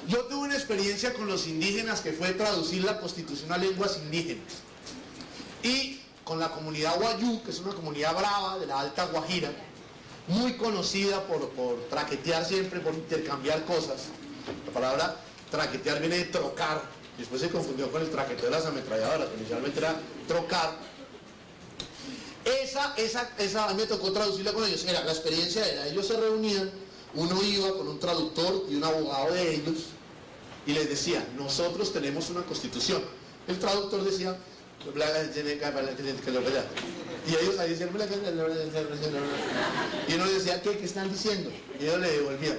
Yo tuve una experiencia con los indígenas que fue traducir la Constitución a lenguas indígenas. Y con la comunidad Wayuu, que es una comunidad brava de la Alta Guajira, muy conocida por traquetear siempre, por intercambiar cosas. La palabra traquetear viene de trocar, y después se confundió con el traqueteo de las ametralladoras, que inicialmente era trocar. Esa a mí me tocó traducirla con ellos. La experiencia era, ellos se reunían, uno iba con un traductor y un abogado de ellos, y les decía, nosotros tenemos una constitución. El traductor decía, y ellos ahí decían, y uno les decía, ¿qué están diciendo? Y ellos le devolvían.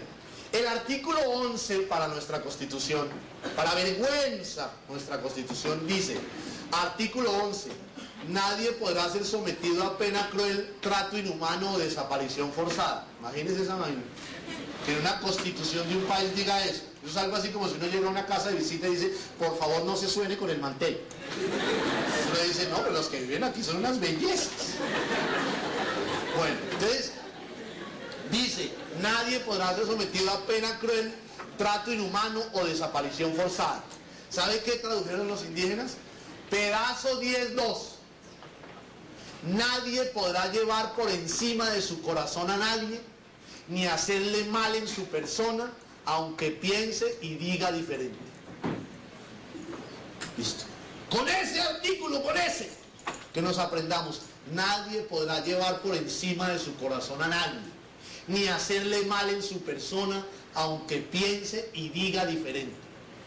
El artículo 11 para nuestra constitución, para vergüenza, nuestra constitución dice, artículo 11, nadie podrá ser sometido a pena cruel, trato inhumano o desaparición forzada. Imagínense esa vaina. Que en una constitución de un país diga eso. Eso es algo así como si uno llega a una casa de visita y dice, por favor no se suene con el mantel. Uno dice, no, pero los que viven aquí son unas bellezas. Bueno, entonces, dice, nadie podrá ser sometido a pena cruel, trato inhumano o desaparición forzada. ¿Sabe qué tradujeron los indígenas? Pedazo 10.2. Nadie podrá llevar por encima de su corazón a nadie, ni hacerle mal en su persona, aunque piense y diga diferente. Listo. Con ese artículo, con ese, que nos aprendamos, nadie podrá llevar por encima de su corazón a nadie, ni hacerle mal en su persona, aunque piense y diga diferente.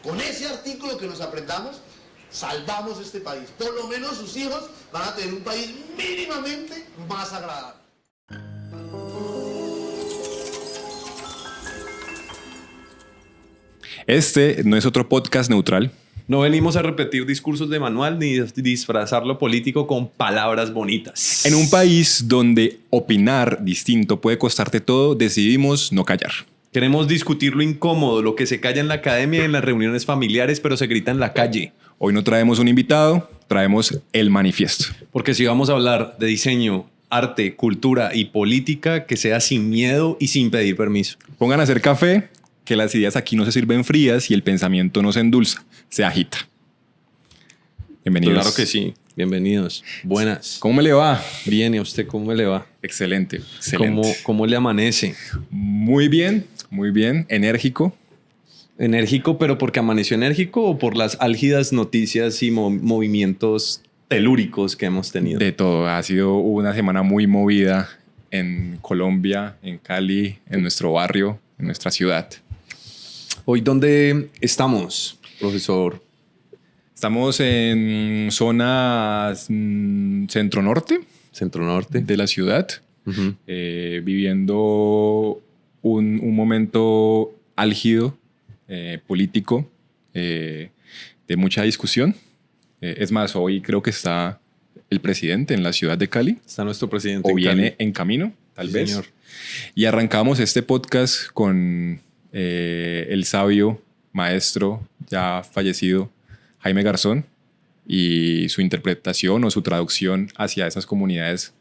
Con ese artículo que nos aprendamos, salvamos este país. Por lo menos sus hijos van a tener un país mínimamente más agradable. Este no es otro podcast neutral. No venimos a repetir discursos de manual ni disfrazar lo político con palabras bonitas. En un país donde opinar distinto puede costarte todo, decidimos no callar. Queremos discutir lo incómodo, lo que se calla en la academia y en las reuniones familiares, pero se grita en la calle. Hoy no traemos un invitado, traemos el manifiesto. Porque si vamos a hablar de diseño, arte, cultura y política, que sea sin miedo y sin pedir permiso. Pongan a hacer café, que las ideas aquí no se sirven frías y el pensamiento no se endulza, se agita. Bienvenidos. Claro que sí. Bienvenidos. Buenas. ¿Cómo me le va? Bien, ¿y a usted cómo le va? Excelente, excelente. ¿Cómo le amanece? Muy bien, enérgico. ¿Enérgico, pero porque amaneció enérgico o por las álgidas noticias y movimientos telúricos que hemos tenido? De todo, ha sido una semana muy movida en Colombia, en Cali, en nuestro barrio, en nuestra ciudad. ¿Hoy dónde estamos, profesor? Estamos en zona centro-norte. Centro-norte. De la ciudad. Uh-huh. Viviendo un momento álgido, político, de mucha discusión. Es más, hoy creo que está el presidente en la ciudad de Cali. Está nuestro presidente o viene Cali. En camino, tal Sí, vez. señor. Y arrancamos este podcast con el sabio maestro ya fallecido Jaime Garzón y su interpretación o su traducción hacia esas comunidades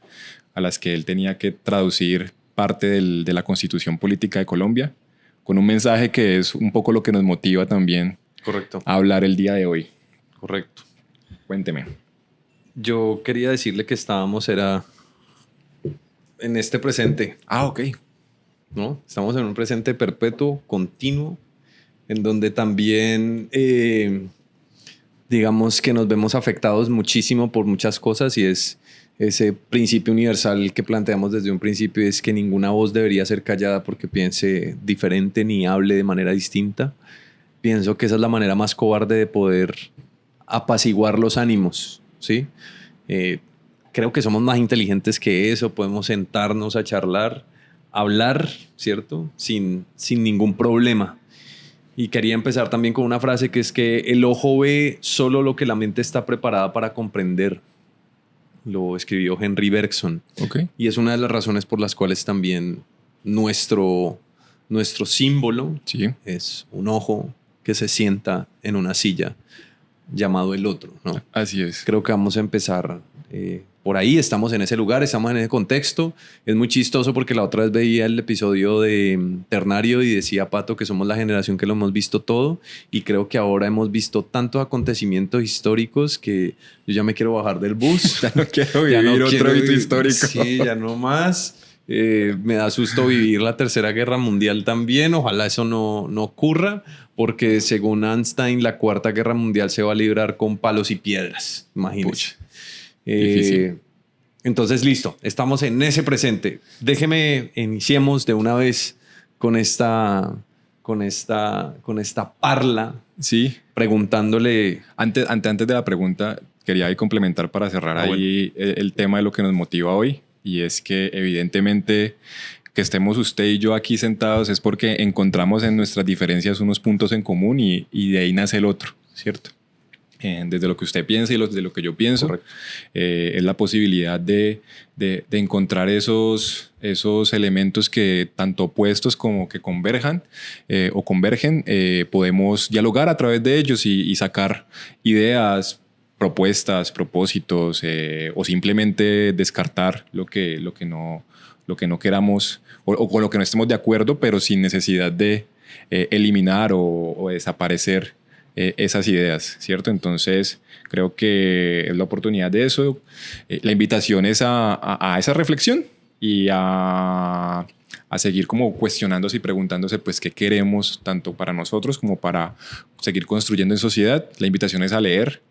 a las que él tenía que traducir parte de la Constitución Política de Colombia, con un mensaje que es un poco lo que nos motiva también. Correcto. A hablar el día de hoy. Correcto. Cuénteme. Yo quería decirle que estábamos en este presente. Ok. ¿No? Estamos en un presente perpetuo, continuo, en donde también digamos que nos vemos afectados muchísimo por muchas cosas, y es ese principio universal que planteamos desde un principio, es que ninguna voz debería ser callada porque piense diferente ni hable de manera distinta. Pienso que esa es la manera más cobarde de poder apaciguar los ánimos, ¿sí? Creo que somos más inteligentes que eso, podemos sentarnos a charlar, hablar, ¿cierto? Sin ningún problema. Y quería empezar también con una frase que es que el ojo ve solo lo que la mente está preparada para comprender. Lo escribió Henry Bergson. Okay. Y es una de las razones por las cuales también nuestro símbolo sí. es un ojo que se sienta en una silla llamado el otro, ¿no? Así es. Creo que vamos a empezar por ahí, estamos en ese lugar, estamos en ese contexto. Es muy chistoso porque la otra vez veía el episodio de Ternario y decía Pato que somos la generación que lo hemos visto todo, y creo que ahora hemos visto tantos acontecimientos históricos que yo ya me quiero bajar del bus. Ya no quiero vivir otro hito histórico. Sí, ya no más. Me da susto vivir la Tercera Guerra Mundial también. Ojalá eso no ocurra, porque según Einstein la Cuarta Guerra Mundial se va a librar con palos y piedras. Imagínense. Difícil. Entonces, listo. Estamos en ese presente. Déjeme, iniciemos de una vez con esta parla. Sí. Preguntándole... Antes de la pregunta, quería ahí complementar para cerrar ahí el tema de lo que nos motiva hoy. Y es que evidentemente que estemos usted y yo aquí sentados es porque encontramos en nuestras diferencias unos puntos en común y de ahí nace el otro, ¿cierto? Desde lo que usted piensa y desde lo que yo pienso, es la posibilidad de encontrar esos elementos que tanto opuestos como que converjan o convergen, podemos dialogar a través de ellos y sacar ideas, propuestas, propósitos, o simplemente descartar lo que no queramos o con lo que no estemos de acuerdo, pero sin necesidad de eliminar o desaparecer esas ideas, ¿cierto? Entonces creo que es la oportunidad de eso. La invitación es a esa reflexión y a seguir como cuestionándose y preguntándose pues qué queremos tanto para nosotros como para seguir construyendo en sociedad. La invitación es a leer.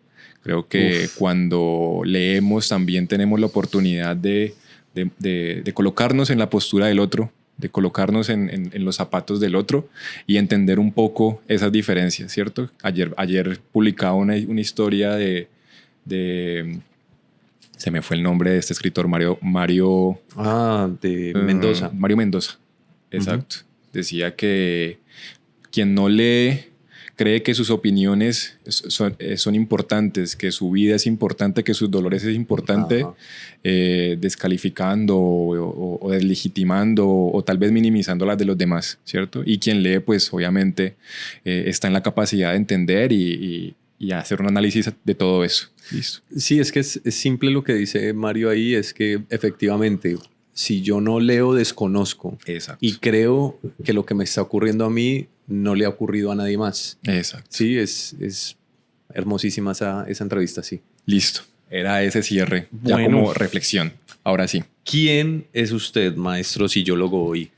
Creo que cuando leemos también tenemos la oportunidad de colocarnos en la postura del otro, de colocarnos en los zapatos del otro y entender un poco esas diferencias, ¿cierto? Ayer publicaba una historia de se me fue el nombre de este escritor, Mario Mendoza. Mario Mendoza, exacto. Decía que quien no lee cree que sus opiniones son importantes, que su vida es importante, que sus dolores es importante, descalificando o deslegitimando o tal vez minimizando las de los demás, ¿cierto? Y quien lee, pues obviamente está en la capacidad de entender y hacer un análisis de todo eso. Listo. Sí, es que es simple lo que dice Mario ahí, es que efectivamente, si yo no leo, desconozco. Exacto. Y creo que lo que me está ocurriendo a mí no le ha ocurrido a nadie más. Exacto. Sí, es hermosísima esa entrevista, sí. Listo. Era ese cierre, bueno, ya como reflexión. Ahora sí. ¿Quién es usted, maestro sillólogo, hoy?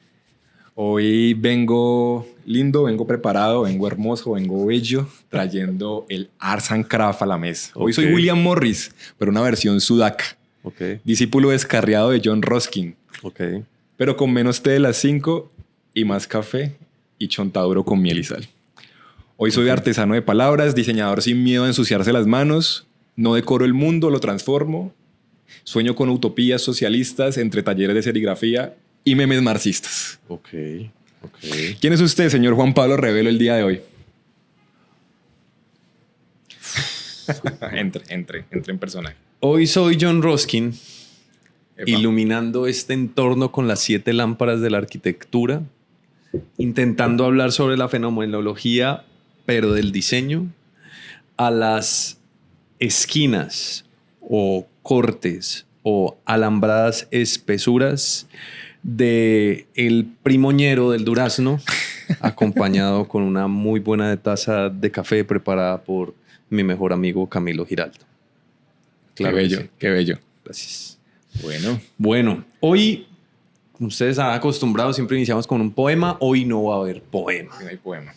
Hoy vengo lindo, vengo preparado, vengo hermoso, vengo bello, trayendo el Arts and Craft a la mesa. Hoy soy William Morris, pero una versión sudaca. Discípulo descarriado de John Ruskin. Pero con menos té de las 5 y más café y chontaduro con miel y sal. Hoy soy artesano de palabras, diseñador sin miedo a ensuciarse las manos, no decoro el mundo, lo transformo, sueño con utopías socialistas entre talleres de serigrafía y memes marxistas. ¿Quién es usted, señor Juan Pablo Revelo, el día de hoy? entre en personaje. Hoy soy John Ruskin, Epa. iluminando este entorno con las 7 lámparas de la arquitectura, intentando hablar sobre la fenomenología, pero del diseño, a las esquinas o cortes o alambradas espesuras de el primoñero del durazno, acompañado con una muy buena taza de café preparada por mi mejor amigo Camilo Giraldo. Claro, qué bello, qué bello. Gracias. Bueno, hoy, como ustedes han acostumbrado, siempre iniciamos con un poema. Hoy no va a haber poema. no hay poema.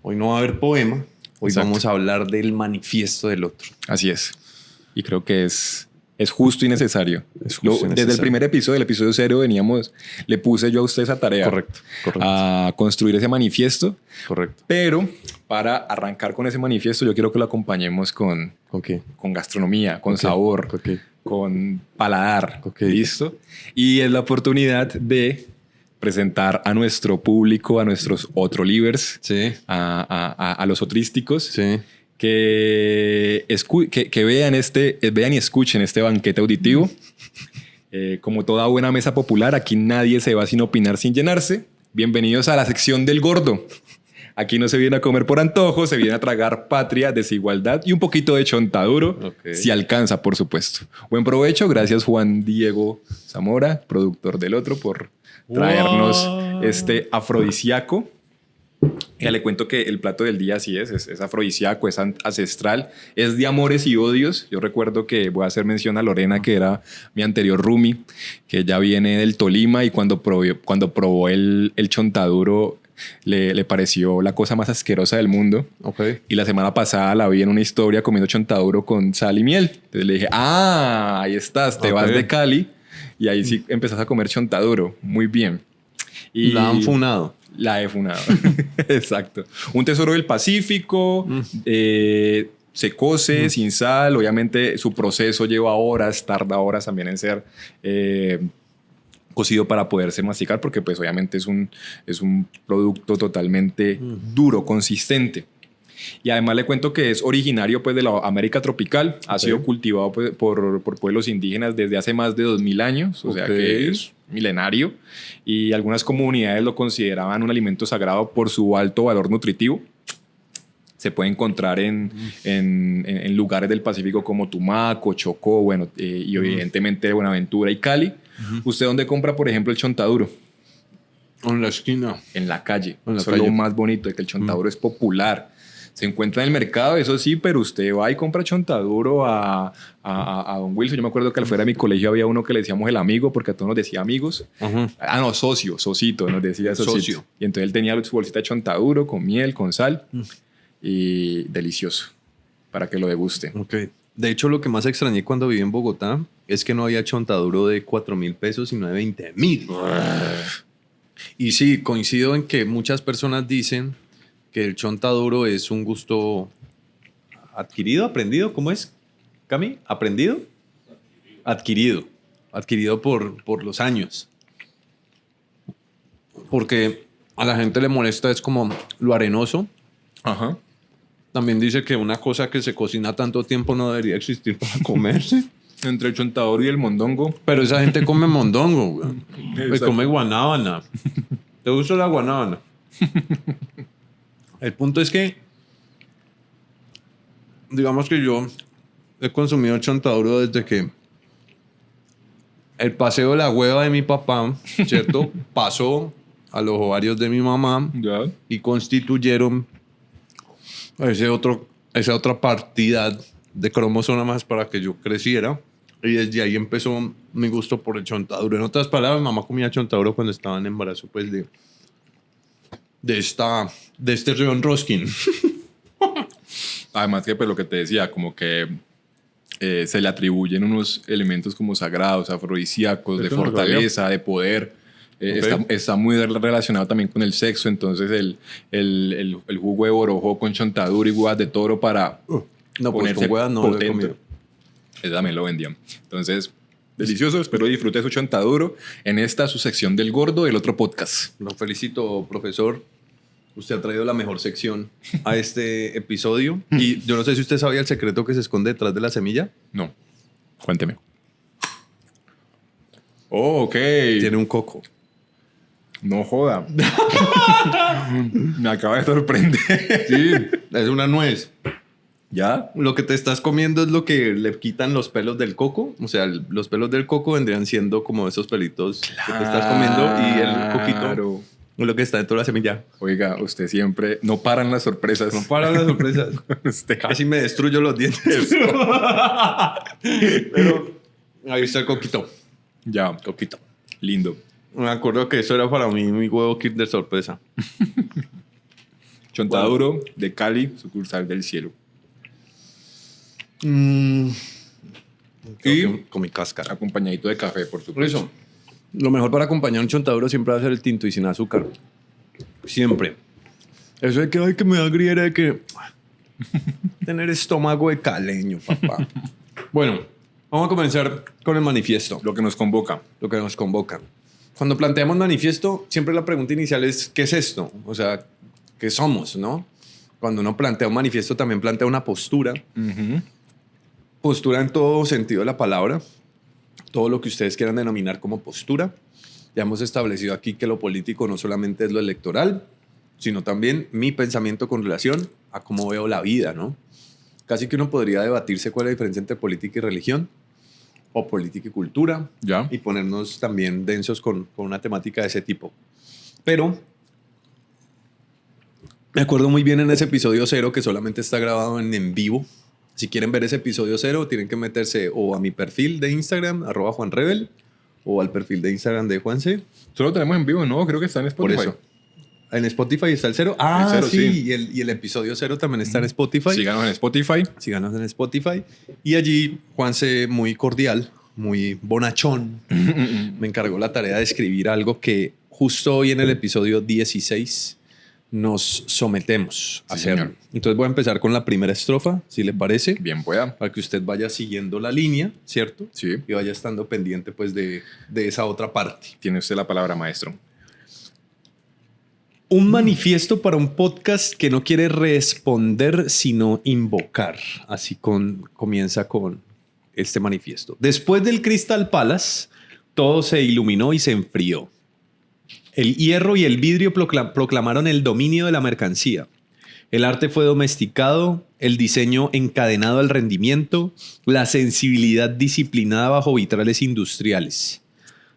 Hoy no va a haber poema. Hoy Exacto. vamos a hablar del manifiesto del otro. Así es. Y creo que es justo y necesario. Necesario. Desde el primer episodio, el episodio 0, le puse yo a usted esa tarea. Correcto. A construir ese manifiesto. Correcto. Pero para arrancar con ese manifiesto, yo quiero que lo acompañemos con gastronomía, con sabor, con paladar. ¿Listo? Y es la oportunidad de presentar a nuestro público, a nuestros otrolivers, Sí. a los otrísticos, Sí. que vean y escuchen este banquete auditivo. Como toda buena mesa popular, aquí nadie se va sin opinar, sin llenarse. Bienvenidos a la sección del gordo. Aquí no se viene a comer por antojo, se viene a tragar patria, desigualdad y un poquito de chontaduro, Ok. si alcanza, por supuesto. Buen provecho, gracias Juan Diego Zamora, productor del otro, por traernos este afrodisíaco. Ya le cuento que el plato del día así es afrodisíaco, es ancestral, es de amores y odios. Yo recuerdo que voy a hacer mención a Lorena, que era mi anterior roomie, que ella viene del Tolima y cuando probó el chontaduro le pareció la cosa más asquerosa del mundo. Ok. Y la semana pasada la vi en una historia comiendo chontaduro con sal y miel. Entonces le dije, ahí estás, te Ok. vas de Cali y ahí sí empezás a comer chontaduro. Muy bien. Y La han funado. la he funado. Exacto. Un tesoro del Pacífico. Se cose sin sal. Obviamente su proceso lleva horas, tarda horas también en ser cocido para poderse masticar, porque pues obviamente es un producto totalmente duro, consistente. Y además le cuento que es originario pues de la América tropical. Ha sido cultivado pues, por pueblos indígenas desde hace más de 2000 años. O sea que es milenario. Y algunas comunidades lo consideraban un alimento sagrado por su alto valor nutritivo. Se puede encontrar en lugares del Pacífico como Tumaco, Chocó, bueno, y evidentemente Buenaventura y Cali. ¿Usted dónde compra, por ejemplo, el chontaduro? En la esquina. En la calle. En la Eso calle. es lo más bonito, de que el chontaduro es popular. Se encuentra en el mercado, eso sí, pero usted va y compra chontaduro a Don Wilson. Yo me acuerdo que afuera de mi colegio había uno que le decíamos el amigo, porque a todos nos decía amigos. Ajá. Ah, no, socito, nos decía socito. Socio. Y entonces él tenía su bolsita de chontaduro con miel, con sal. Y delicioso, para que lo deguste. Ok. De hecho, lo que más extrañé cuando viví en Bogotá es que no había chontaduro de 4.000 pesos, sino de 20.000. Y sí, coincido en que muchas personas dicen que el chontaduro es un gusto adquirido, aprendido. ¿Cómo es, Cami? ¿Aprendido? Adquirido. Adquirido por los años. Porque a la gente le molesta es como lo arenoso. Ajá. También dice que una cosa que se cocina tanto tiempo no debería existir para comerse. Entre el chontaduro y el mondongo. Pero esa gente come mondongo, güey. Y Exacto. come guanábana. ¿Te gusta la guanábana? El punto es que, digamos que yo he consumido chontaduro desde que el paseo de la hueva de mi papá, ¿cierto? Pasó a los ovarios de mi mamá Ya. y constituyeron esa otra partida de cromosomas para que yo creciera. Y desde ahí empezó mi gusto por el chontaduro. En otras palabras, mamá comía chontaduro cuando estaba en embarazo, pues, de este Rion Roskin. Además que pues lo que te decía, como que se le atribuyen unos elementos como sagrados, afrodisíacos, de Eso no lo fortaleza, de poder. Está muy relacionado también con el sexo, entonces el jugo de borojo con chontaduro y huevas de toro para No, pues ponerse con huevas no lo he potente. comido. Eso también lo vendían. Entonces, delicioso. Espero disfrute su chontaduro en esta su sección del gordo del otro podcast. Lo felicito, profesor. Usted ha traído la mejor sección a este episodio. Y yo no sé si usted sabía el secreto que se esconde detrás de la semilla. No, cuénteme. Oh, ok. Tiene un coco. No joda. Me acaba de sorprender. Sí, es una nuez. ¿Ya? Lo que te estás comiendo es lo que le quitan los pelos del coco. O sea, los pelos del coco vendrían siendo como esos pelitos que te estás comiendo y el coquito Claro. es lo que está dentro de la semilla. Oiga, usted siempre... No paran las sorpresas. No para las sorpresas. Usted Casi me destruyo los dientes. Pero ahí está el coquito. Ya, coquito. Lindo. Me acuerdo que eso era para mí mi huevo kit de sorpresa. Chontaduro de Cali, sucursal del cielo. Y Y con mi cáscara. acompañadito de café, por Por supuesto. eso, lo mejor para acompañar un chontaduro siempre va a ser el tinto y sin azúcar. Siempre. Eso de que, ay, que me da griera, de que... Tener estómago de caleño, papá. Bueno, vamos a comenzar con el manifiesto, Lo que nos convoca. lo que nos convoca. Cuando planteamos manifiesto, siempre la pregunta inicial es, ¿qué es esto? O sea, ¿qué somos, no? Cuando uno plantea un manifiesto, también plantea una postura. Postura en todo sentido de la palabra, todo lo que ustedes quieran denominar como postura. Ya hemos establecido aquí que lo político no solamente es lo electoral, sino también mi pensamiento con relación a cómo veo la vida, ¿no? Casi que uno podría debatirse cuál es la diferencia entre política y religión, o política y cultura, Ya. y ponernos también densos con una temática de ese tipo. Pero me acuerdo muy bien en ese episodio 0 que solamente está grabado en vivo. Si quieren ver ese episodio 0, tienen que meterse o a mi perfil de Instagram, @JuanRebel, o al perfil de Instagram de Juanse. Solo tenemos en vivo, ¿no? Creo que está en Por Spotify. eso. En Spotify está el 0. Ah, El 0, sí. sí. Y el episodio 0 también está en Spotify. Síganos en Spotify. Síganos en Spotify. Y allí Juanse, muy cordial, muy bonachón, me encargó la tarea de escribir algo que justo hoy en el episodio 16 nos sometemos a Sí, hacer. señor. Entonces voy a empezar con la primera estrofa, si le parece, Bien pueda. para que usted vaya siguiendo la línea, ¿cierto? Sí. Y vaya estando pendiente pues de esa otra parte. Tiene usted la palabra, maestro. Un manifiesto para un podcast que no quiere responder, sino invocar. Así comienza con este manifiesto. Después del Crystal Palace, todo se iluminó y se enfrió. El hierro y el vidrio proclamaron el dominio de la mercancía. El arte fue domesticado, el diseño encadenado al rendimiento, la sensibilidad disciplinada bajo vitrales industriales.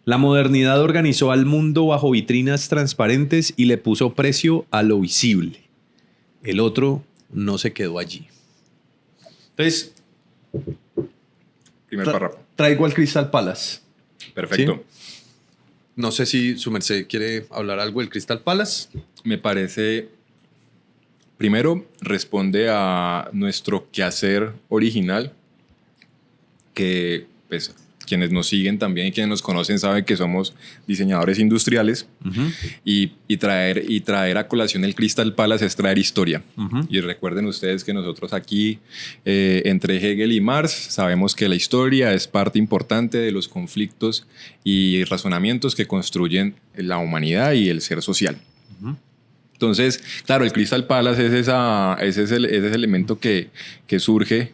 La modernidad organizó al mundo bajo vitrinas transparentes y le puso precio a lo visible. El otro no se quedó allí. Entonces, Primer párrafo. traigo al Crystal Palace. Perfecto. No sé si su merced quiere hablar algo del Crystal Palace. Me parece, primero, responde a nuestro quehacer original, que pues quienes nos siguen también y quienes nos conocen saben que somos diseñadores industriales. Y traer a colación el Crystal Palace es traer historia. Y recuerden ustedes que nosotros aquí, entre Hegel y Marx, sabemos que la historia es parte importante de los conflictos y razonamientos que construyen la humanidad y el ser social. Entonces, claro, el Crystal Palace es ese elemento que surge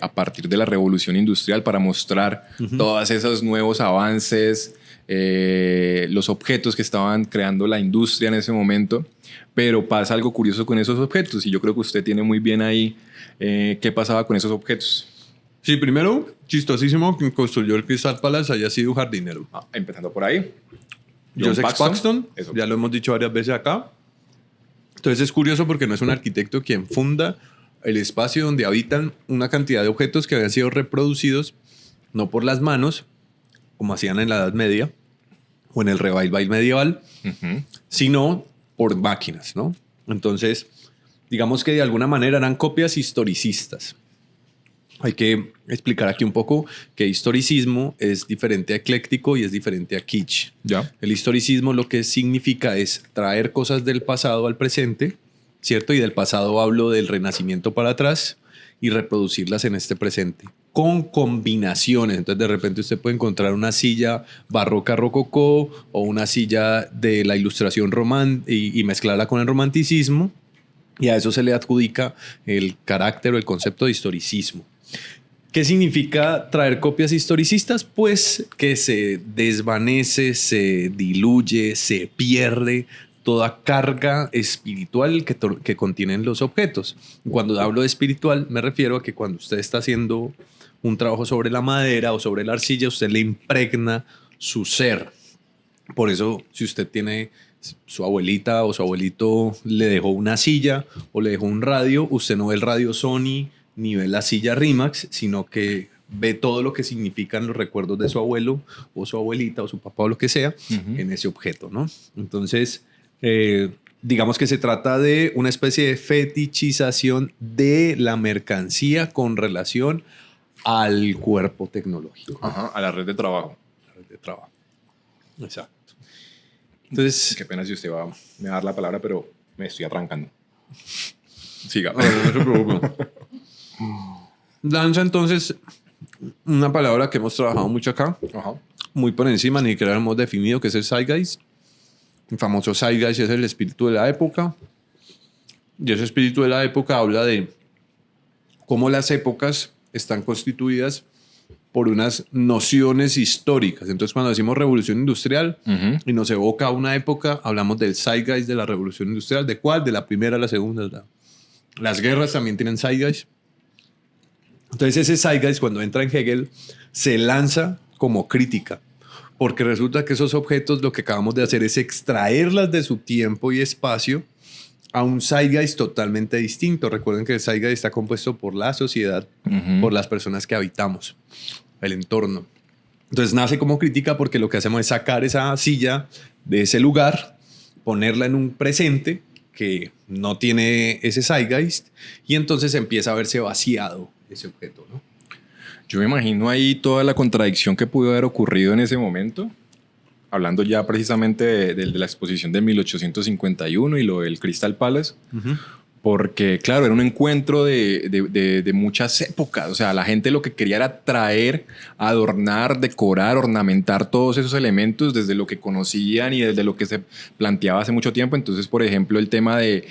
a partir de la revolución industrial para mostrar todos esos nuevos avances, los objetos que estaban creando la industria en ese momento. Pero pasa algo curioso con esos objetos y yo creo que usted tiene muy bien ahí qué pasaba con esos objetos. Sí, primero, chistosísimo, quien construyó el Crystal Palace haya sido un jardinero. Empezando por ahí. Joseph Paxton, Eso. ya lo hemos dicho varias veces acá. Entonces es curioso porque no es un arquitecto quien funda el espacio donde habitan una cantidad de objetos que habían sido reproducidos no por las manos, como hacían en la Edad Media o en el revival medieval, sino por máquinas, ¿no? Entonces, digamos que de alguna manera eran copias historicistas. Hay que explicar aquí un poco que historicismo es diferente a ecléctico y es diferente a kitsch. Ya. El historicismo lo que significa es traer cosas del pasado al presente, ¿cierto? Y del pasado hablo del Renacimiento para atrás y reproducirlas en este presente con combinaciones. Entonces de repente usted puede encontrar una silla barroca rococó o una silla de la ilustración y mezclarla con el romanticismo, y a eso se le adjudica el carácter o el concepto de historicismo. ¿Qué significa traer copias historicistas? Pues que se desvanece, se diluye, se pierde toda carga espiritual que contienen los objetos. Cuando hablo de espiritual me refiero a que cuando usted está haciendo un trabajo sobre la madera o sobre la arcilla, usted le impregna su ser. Por eso, si usted tiene su abuelita o su abuelito le dejó una silla o le dejó un radio, usted no ve el radio Sony ni ve la silla Rimax, sino que ve todo lo que significan los recuerdos de su abuelo o su abuelita o su papá o lo que sea en ese objeto, ¿no? Entonces, digamos que se trata de una especie de fetichización de la mercancía con relación al cuerpo tecnológico. Ajá, a la red de trabajo. La red de trabajo. Exacto. Entonces, Qué pena si usted me va a dar la palabra, pero me estoy atrancando. Siga. no se preocupe. Lanza entonces una palabra que hemos trabajado mucho acá, Ajá. muy por encima, ni siquiera hemos definido, que es el zeitgeist. El famoso zeitgeist es el espíritu de la época. Y ese espíritu de la época habla de cómo las épocas están constituidas por unas nociones históricas. Entonces, cuando decimos revolución industrial y nos evoca a una época, hablamos del zeitgeist de la revolución industrial. ¿De cuál? De la primera a la segunda. Las guerras también tienen zeitgeist. Entonces, ese zeitgeist, cuando entra en Hegel, se lanza como crítica, porque resulta que esos objetos lo que acabamos de hacer es extraerlas de su tiempo y espacio a un zeitgeist totalmente distinto. Recuerden que el zeitgeist está compuesto por la sociedad, por las personas que habitamos, el entorno. Entonces nace como crítica porque lo que hacemos es sacar esa silla de ese lugar, ponerla en un presente que no tiene ese zeitgeist y entonces empieza a verse vaciado ese objeto, ¿no? Yo me imagino ahí toda la contradicción que pudo haber ocurrido en ese momento, hablando ya precisamente de la exposición de 1851 y lo del Crystal Palace, porque claro, era un encuentro de muchas épocas. O sea, la gente lo que quería era traer, adornar, decorar, ornamentar todos esos elementos desde lo que conocían y desde lo que se planteaba hace mucho tiempo. Entonces, por ejemplo, el tema de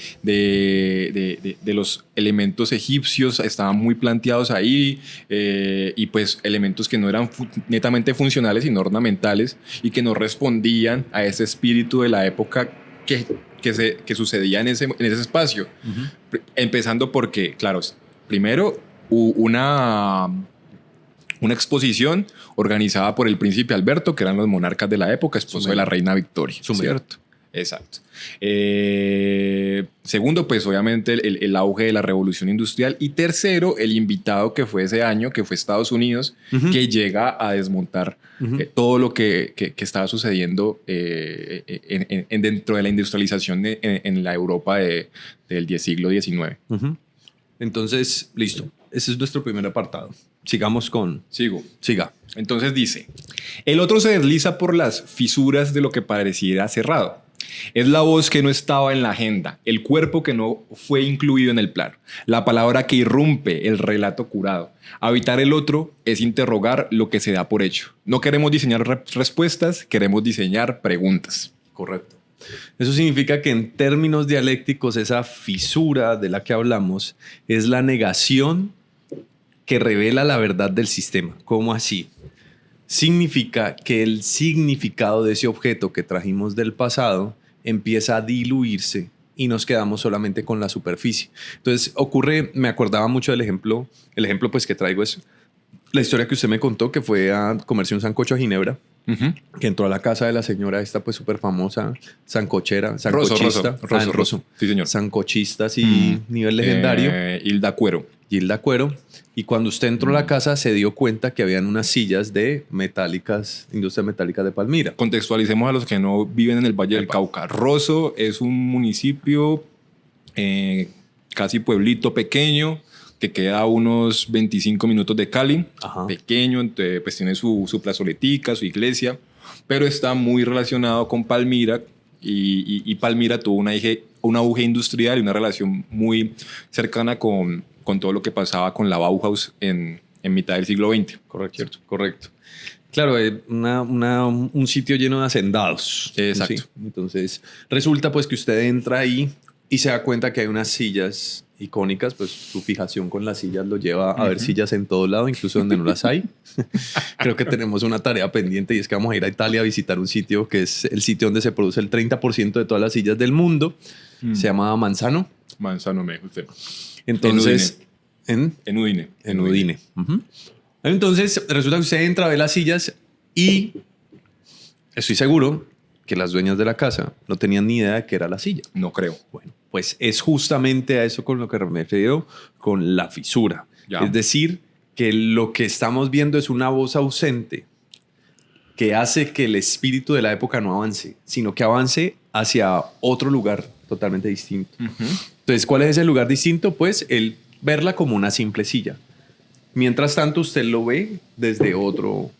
los elementos egipcios estaban muy planteados ahí, y pues elementos que no eran netamente funcionales sino ornamentales y que no respondían a ese espíritu de la época que sucedía en ese espacio. Empezando porque, claro, primero una exposición organizada por el príncipe Alberto, que eran los monarcas de la época, esposo de la reina Victoria. ¿Cierto? Exacto. Segundo, pues obviamente el auge de la revolución industrial. Y tercero, el invitado que fue ese año, que fue Estados Unidos, que llega a desmontar todo lo que estaba sucediendo dentro de la industrialización en la Europa del siglo XIX. Entonces, listo. Ese es nuestro primer apartado. Sigamos con... Siga. Entonces dice, el otro se desliza por las fisuras de lo que pareciera cerrado. Es la voz que no estaba en la agenda, el cuerpo que no fue incluido en el plan, la palabra que irrumpe el relato curado. Habitar el otro es interrogar lo que se da por hecho. No queremos diseñar respuestas, queremos diseñar preguntas. Correcto. Eso significa que en términos dialécticos esa fisura de la que hablamos es la negación que revela la verdad del sistema. ¿Cómo así? Significa que el significado de ese objeto que trajimos del pasado empieza a diluirse y nos quedamos solamente con la superficie. Entonces ocurre, me acordaba mucho del ejemplo, el ejemplo pues que traigo es la historia que usted me contó, que fue a comerse un sancocho a Ginebra, que entró a la casa de la señora esta pues súper famosa, sancochera, sancochista. Rosso. Sí, señor. Sancochista, así, nivel legendario. Hilda Cuero. Y cuando usted entró a la casa se dio cuenta que habían unas sillas de metálicas, industria metálica de Palmira. Contextualicemos a los que no viven en el Valle del Cauca. Rosso es un municipio, casi pueblito pequeño, que queda a unos 25 minutos de Cali. Pequeño, pues tiene su plazoletica, su iglesia, pero está muy relacionado con Palmira y Palmira tuvo un auge industrial y una relación muy cercana con todo lo que pasaba con la Bauhaus en mitad del siglo XX. Correcto. Claro, un sitio lleno de hacendados. Exacto. ¿Sí? Entonces, resulta pues que usted entra ahí y se da cuenta que hay unas sillas icónicas, pues su fijación con las sillas lo lleva a ver sillas en todo lado, incluso donde no las hay. Creo que tenemos una tarea pendiente y es que vamos a ir a Italia a visitar un sitio que es el sitio donde se produce el 30% de todas las sillas del mundo. Se llama Manzano. Manzano, me gusta. Entonces, en Udine. En Udine. Entonces, resulta que usted entra a ver las sillas y estoy seguro que las dueñas de la casa no tenían ni idea de qué era la silla. No creo. Bueno, pues es justamente a eso con lo que me refiero con la fisura. Ya. Es decir, que lo que estamos viendo es una voz ausente que hace que el espíritu de la época no avance, sino que avance hacia otro lugar totalmente distinto. Entonces, ¿cuál es ese lugar distinto? Pues el verla como una simple silla. Mientras tanto, usted lo ve desde otro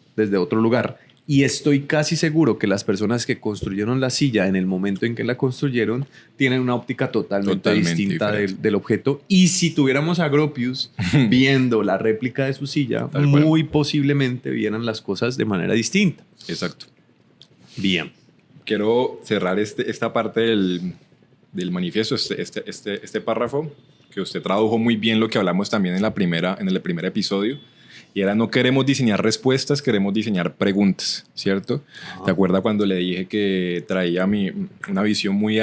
lugar. Y estoy casi seguro que las personas que construyeron la silla en el momento en que la construyeron tienen una óptica totalmente distinta del objeto. Y si tuviéramos a Gropius viendo la réplica de su silla, muy posiblemente vieran las cosas de manera distinta. Exacto. Bien. Quiero cerrar esta parte del manifiesto, este párrafo, que usted tradujo muy bien lo que hablamos también en el primer episodio, Y era, no queremos diseñar respuestas, queremos diseñar preguntas, ¿cierto? ¿Te acuerdas cuando le dije que traía una visión muy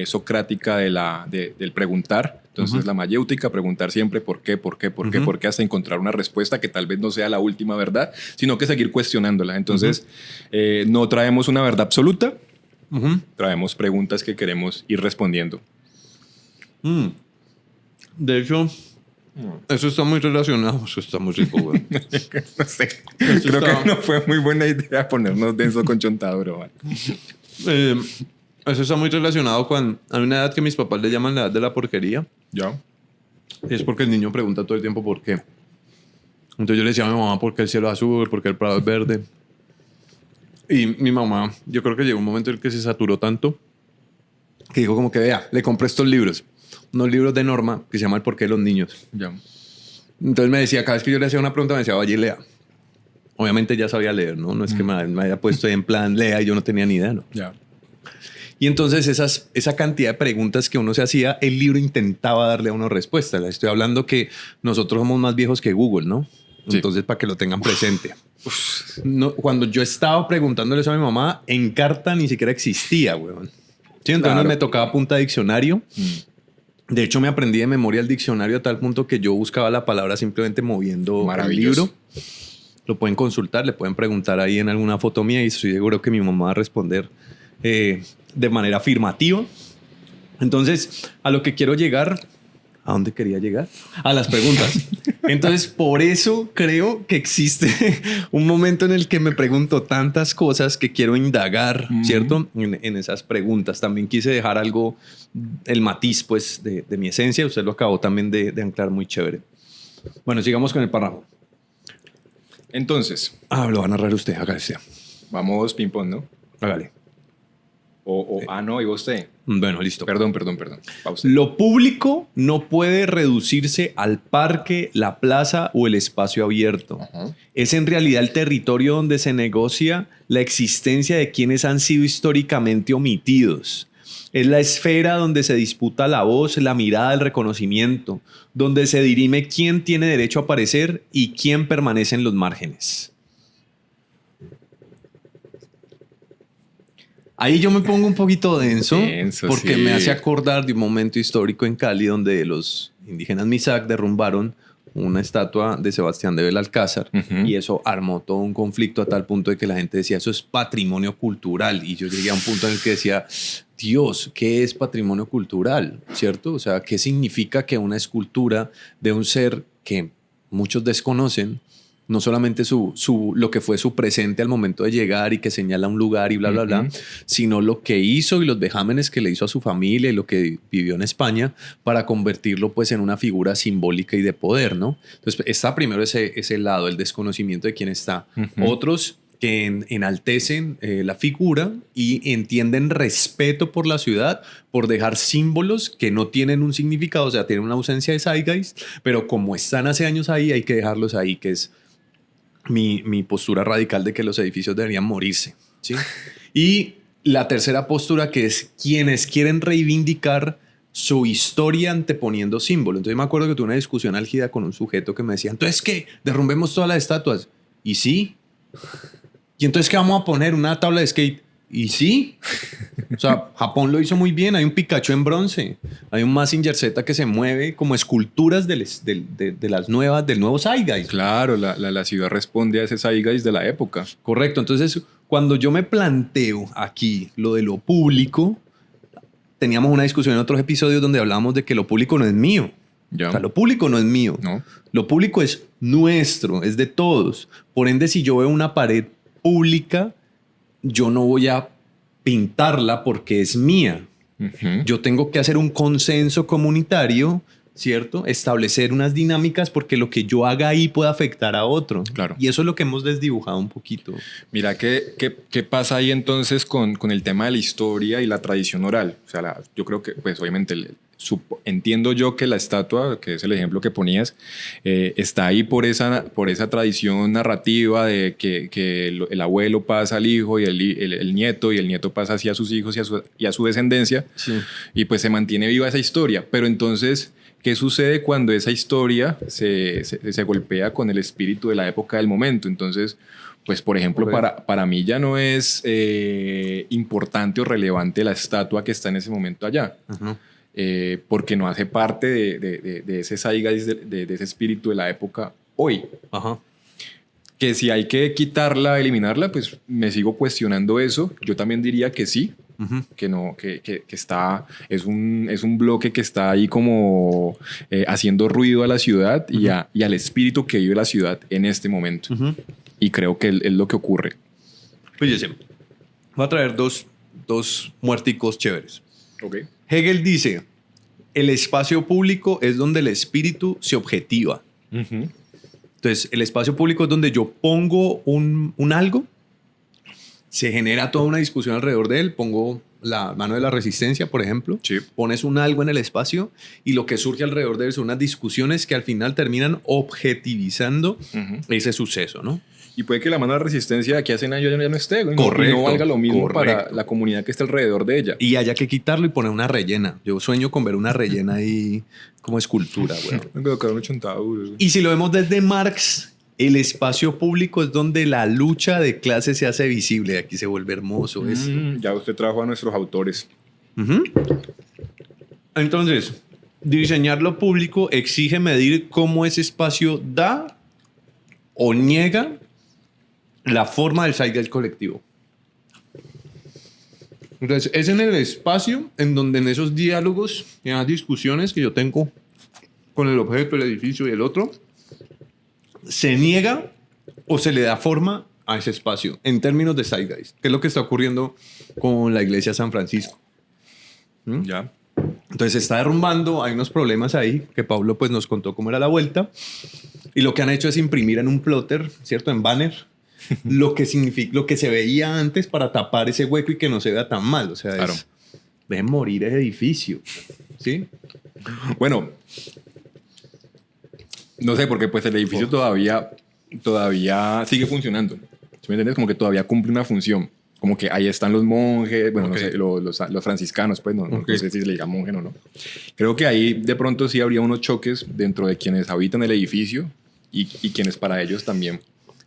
socrática del preguntar? Entonces, la mayéutica, preguntar siempre por qué, hasta encontrar una respuesta que tal vez no sea la última verdad, sino que seguir cuestionándola. Entonces, no traemos una verdad absoluta, traemos preguntas que queremos ir respondiendo. De hecho, eso está muy relacionado. Eso está muy rico, güey. No sé. Creo que no fue muy buena idea ponernos denso con chontaduro, man. Eso está muy relacionado con... Hay una edad que mis papás le llaman la edad de la porquería. ¿Ya? Y es porque el niño pregunta todo el tiempo por qué. Entonces yo le decía a mi mamá por qué el cielo es azul, por qué el prado es verde. Y mi mamá, yo creo que llegó un momento en el que se saturó tanto que dijo como que, vea, le compré estos libros. Unos libros de Norma que se llama El porqué de los niños. Ya. Entonces me decía, cada vez que yo le hacía una pregunta, me decía, vaya y lea. Obviamente ya sabía leer, ¿no? No es que me haya puesto en plan, lea, y yo no tenía ni idea, ¿no? Ya. Y entonces esa cantidad de preguntas que uno se hacía, el libro intentaba darle a uno respuesta. Le estoy hablando que nosotros somos más viejos que Google, ¿no? Sí. Entonces, para que lo tengan presente. No, cuando yo estaba preguntándole eso a mi mamá, Encarta ni siquiera existía, weón. Sí, entonces Claro. me tocaba punta diccionario. De hecho, me aprendí de memoria el diccionario a tal punto que yo buscaba la palabra simplemente moviendo el Maravilloso. libro. Lo pueden consultar, le pueden preguntar ahí en alguna foto mía y estoy seguro que mi mamá va a responder de manera afirmativa. Entonces, a lo que quiero llegar... ¿A dónde quería llegar? A las preguntas. Entonces, por eso creo que existe un momento en el que me pregunto tantas cosas que quiero indagar, ¿cierto? En esas preguntas. También quise dejar algo, el matiz, pues, de mi esencia. Usted lo acabó también de anclar muy chévere. Bueno, sigamos con el párrafo. Entonces, Lo va a narrar usted. Hágale usted. vamos ping-pong, ¿no? Hágale. No, y usted. Bueno, listo. Perdón. Pausa. Lo público no puede reducirse al parque, la plaza o el espacio abierto. Ajá. Es en realidad el territorio donde se negocia la existencia de quienes han sido históricamente omitidos. Es la esfera donde se disputa la voz, la mirada, el reconocimiento, donde se dirime quién tiene derecho a aparecer y quién permanece en los márgenes. Ahí yo me pongo un poquito denso, porque sí. me hace acordar de un momento histórico en Cali donde los indígenas Misak derrumbaron una estatua de Sebastián de Belalcázar y eso armó todo un conflicto a tal punto de que la gente decía eso es patrimonio cultural y yo llegué a un punto en el que decía Dios, ¿qué es patrimonio cultural? ¿Cierto? O sea, ¿qué significa que una escultura de un ser que muchos desconocen, no solamente lo que fue su presente al momento de llegar y que señala un lugar y bla, bla, bla, sino lo que hizo y los vejámenes que le hizo a su familia y lo que vivió en España para convertirlo pues en una figura simbólica y de poder, ¿no? Entonces está primero ese lado, el desconocimiento de quién está. Otros que enaltecen la figura y entienden respeto por la ciudad, por dejar símbolos que no tienen un significado, o sea, tienen una ausencia de zeitgeist, pero como están hace años ahí, hay que dejarlos ahí, que es mi postura radical de que los edificios deberían morirse, ¿sí? Y la tercera postura, que es quienes quieren reivindicar su historia anteponiendo símbolos. Entonces me acuerdo que tuve una discusión álgida con un sujeto que me decía, entonces, ¿qué? ¿Derrumbemos todas las estatuas? ¿Y sí? ¿Y entonces qué vamos a poner? ¿Una tabla de skate? ¿Y sí? O sea, Japón lo hizo muy bien. Hay un Pikachu en bronce. Hay un Mazinger Z que se mueve como esculturas de las nuevas, del nuevo zeitgeist. Claro, la ciudad responde a ese zeitgeist de la época. Correcto. Entonces, cuando yo me planteo aquí lo de lo público, teníamos una discusión en otros episodios donde hablábamos de que lo público no es mío. Ya. O sea, lo público no es mío. No. Lo público es nuestro, es de todos. Por ende, si yo veo una pared pública, yo no voy a pintarla porque es mía. Yo tengo que hacer un consenso comunitario, ¿cierto? Establecer unas dinámicas porque lo que yo haga ahí puede afectar a otro. Claro. Y eso es lo que hemos desdibujado un poquito. Mira, ¿qué pasa ahí entonces con el tema de la historia y la tradición oral? O sea, yo creo que, pues obviamente, entiendo yo que la estatua, que es el ejemplo que ponías, está ahí por esa tradición narrativa de que el abuelo pasa al hijo y el nieto, y el nieto pasa hacia sus hijos y a su descendencia, Sí. y pues se mantiene viva esa historia. Pero entonces, ¿Qué sucede cuando esa historia se golpea con el espíritu de la época del momento? Entonces, pues por ejemplo, para mí ya no es importante o relevante la estatua que está en ese momento allá. Uh-huh. Porque no hace parte de ese zeitgeist, de ese espíritu de la época hoy. Uh-huh. Que si hay que quitarla, eliminarla, pues me sigo cuestionando eso. Yo también diría que sí. Uh-huh. Que no, que está, es un bloque que está ahí como haciendo ruido a la ciudad. Uh-huh. y al espíritu que vive la ciudad en este momento. Uh-huh. Y creo que es lo que ocurre. Fíjese, voy a traer dos muerticos chéveres. Okay. Hegel dice, el espacio público es donde el espíritu se objetiva. Uh-huh. Entonces, el espacio público es donde yo pongo un algo, se genera toda una discusión alrededor de él, pongo la mano de la resistencia, por ejemplo, sí. Pones un algo en el espacio y lo que surge alrededor de él son unas discusiones que al final terminan objetivizando uh-huh. ese suceso, ¿no? Y puede que la mano de la resistencia de aquí a 100 años ya no esté, ¿no? Correcto, y no valga lo mismo para la comunidad que está alrededor de ella. Y haya que quitarlo y poner una rellena. Yo sueño con ver una rellena ahí como escultura, güey. Y si lo vemos desde Marx, el espacio público es donde la lucha de clases se hace visible. Aquí se vuelve hermoso esto. Ya usted trajo a nuestros autores. Uh-huh. Entonces, diseñar lo público exige medir cómo ese espacio da o niega la forma del zeitgeist colectivo. Entonces, es en el espacio en donde en esos diálogos y en las discusiones que yo tengo con el objeto, el edificio y el otro, se niega o se le da forma a ese espacio en términos de zeitgeist. ¿Qué es lo que está ocurriendo con la iglesia de San Francisco? Ya. Entonces se está derrumbando, hay unos problemas ahí que Pablo pues nos contó cómo era la vuelta y lo que han hecho es imprimir en un plotter, ¿cierto? En banner, lo que significa, lo que se veía antes para tapar ese hueco y que no se vea tan mal. O sea, claro. Dejen morir ese edificio, ¿sí? Bueno, no sé, porque pues el edificio todavía sigue funcionando. ¿Sí me entiendes? Como que todavía cumple una función. Como que ahí están los monjes, bueno, okay. No sé, los franciscanos, pues, no sé si se le diga monje o no. Creo que ahí de pronto sí habría unos choques dentro de quienes habitan el edificio y quienes para ellos también.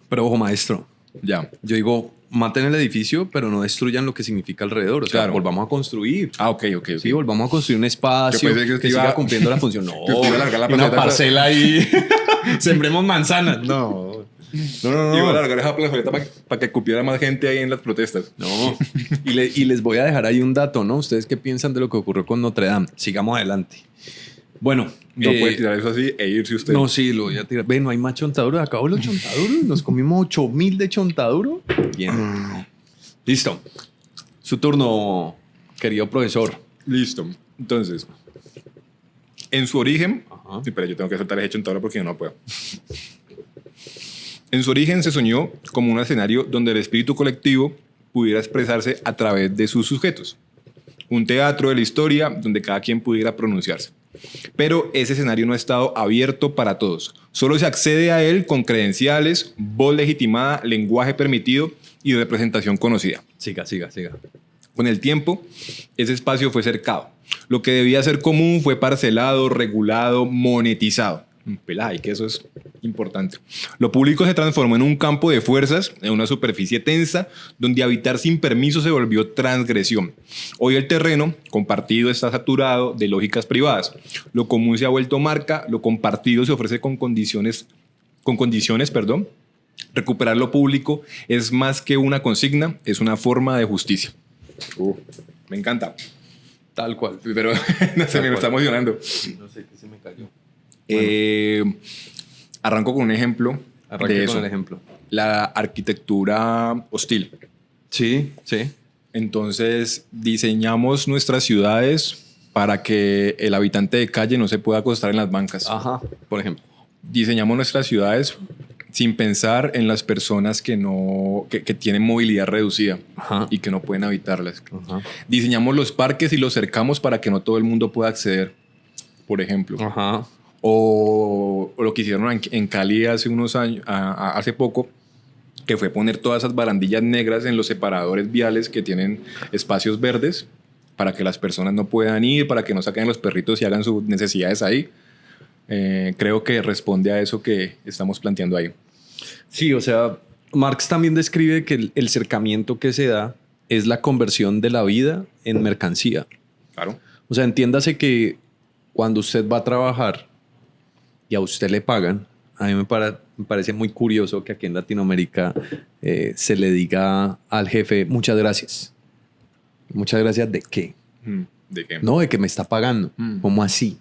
Pero ojo, maestro. Ya. Yo digo, maten el edificio, pero no destruyan lo que significa alrededor. O sea, claro. Volvamos a construir. Ah, ok. Sí, volvamos a construir un espacio que siga cumpliendo la función. No, una parcela ahí. Sembremos manzanas. No. Iba a alargar esa plazoleta para que cupiera más gente ahí en las protestas. No. Y les voy a dejar ahí un dato, ¿no? ¿Ustedes qué piensan de lo que ocurrió con Notre Dame? Sigamos adelante. Bueno. No puede tirar eso así e irse usted. No, sí, lo voy a tirar. Ve, no hay más chontaduro. Acabó los chontaduros. Nos comimos 8,000 de chontaduro. Bien. Listo. Su turno, querido profesor. Listo. Entonces, en su origen... Ajá. Sí, pero yo tengo que soltar ese chontaduro porque yo no puedo. En su origen se soñó como un escenario donde el espíritu colectivo pudiera expresarse a través de sus sujetos. Un teatro de la historia donde cada quien pudiera pronunciarse. Pero ese escenario no ha estado abierto para todos. Solo se accede a él con credenciales, voz legitimada, lenguaje permitido y representación conocida. Siga. Con el tiempo, ese espacio fue cercado. Lo que debía ser común fue parcelado, regulado, monetizado. Pelay, que eso es importante. Lo público se transformó en un campo de fuerzas, en una superficie tensa, donde habitar sin permiso se volvió transgresión. Hoy el terreno compartido está saturado de lógicas privadas. Lo común se ha vuelto marca, lo compartido se ofrece con condiciones. Recuperar lo público es más que una consigna, es una forma de justicia. Me encanta. Tal cual. Pero no sé, me está emocionando. No sé qué se me cayó. Bueno. Arranco con un ejemplo. Arranque con el ejemplo. La arquitectura hostil. Sí. Entonces, diseñamos nuestras ciudades para que el habitante de calle no se pueda acostar en las bancas. Ajá, por ejemplo. Diseñamos nuestras ciudades sin pensar en las personas que tienen movilidad reducida. Ajá. Y que no pueden habitarlas. Ajá. Diseñamos los parques y los cercamos para que no todo el mundo pueda acceder, por ejemplo. Ajá. O lo que hicieron en Cali hace unos años, hace poco, que fue poner todas esas barandillas negras en los separadores viales que tienen espacios verdes para que las personas no puedan ir, para que no saquen los perritos y hagan sus necesidades ahí. creo que responde a eso que estamos planteando ahí. Sí, o sea, Marx también describe que el cercamiento que se da es la conversión de la vida en mercancía. Claro. O sea, entiéndase que cuando usted va a trabajar y a usted le pagan, a mí me parece muy curioso que aquí en Latinoamérica se le diga al jefe, muchas gracias. ¿Muchas gracias de qué? ¿De qué? No, de que me está pagando. ¿Cómo así?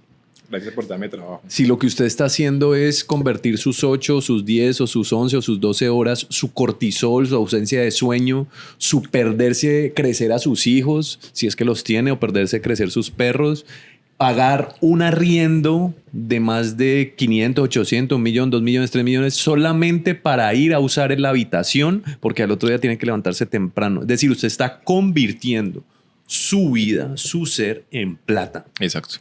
Gracias por darme trabajo. Si lo que usted está haciendo es convertir sus 8, sus 10 o sus 11 o sus 12 horas, su cortisol, su ausencia de sueño, su perderse crecer a sus hijos, si es que los tiene, o perderse crecer sus perros, pagar un arriendo de más de 500, 800, 1 millón, 2 millones, 3 millones, solamente para ir a usar en la habitación, porque al otro día tiene que levantarse temprano. Es decir, usted está convirtiendo su vida, su ser en plata. Exacto.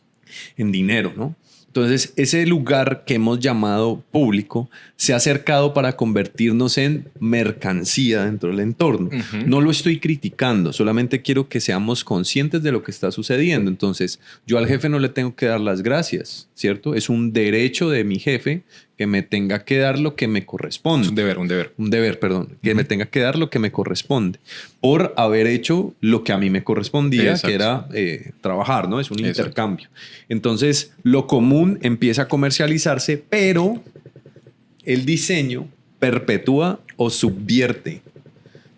En dinero, ¿no? Entonces, ese lugar que hemos llamado público se ha acercado para convertirnos en mercancía dentro del entorno. No lo estoy criticando, solamente quiero que seamos conscientes de lo que está sucediendo. Entonces, yo al jefe no le tengo que dar las gracias, ¿cierto? Es un derecho de mi jefe que me tenga que dar lo que me corresponde. Es un deber, un deber. Un deber, perdón. Que me tenga que dar lo que me corresponde por haber hecho lo que a mí me correspondía, Exacto. que era trabajar, ¿no? Es un intercambio. Entonces, lo común empieza a comercializarse, pero el diseño perpetúa o subvierte,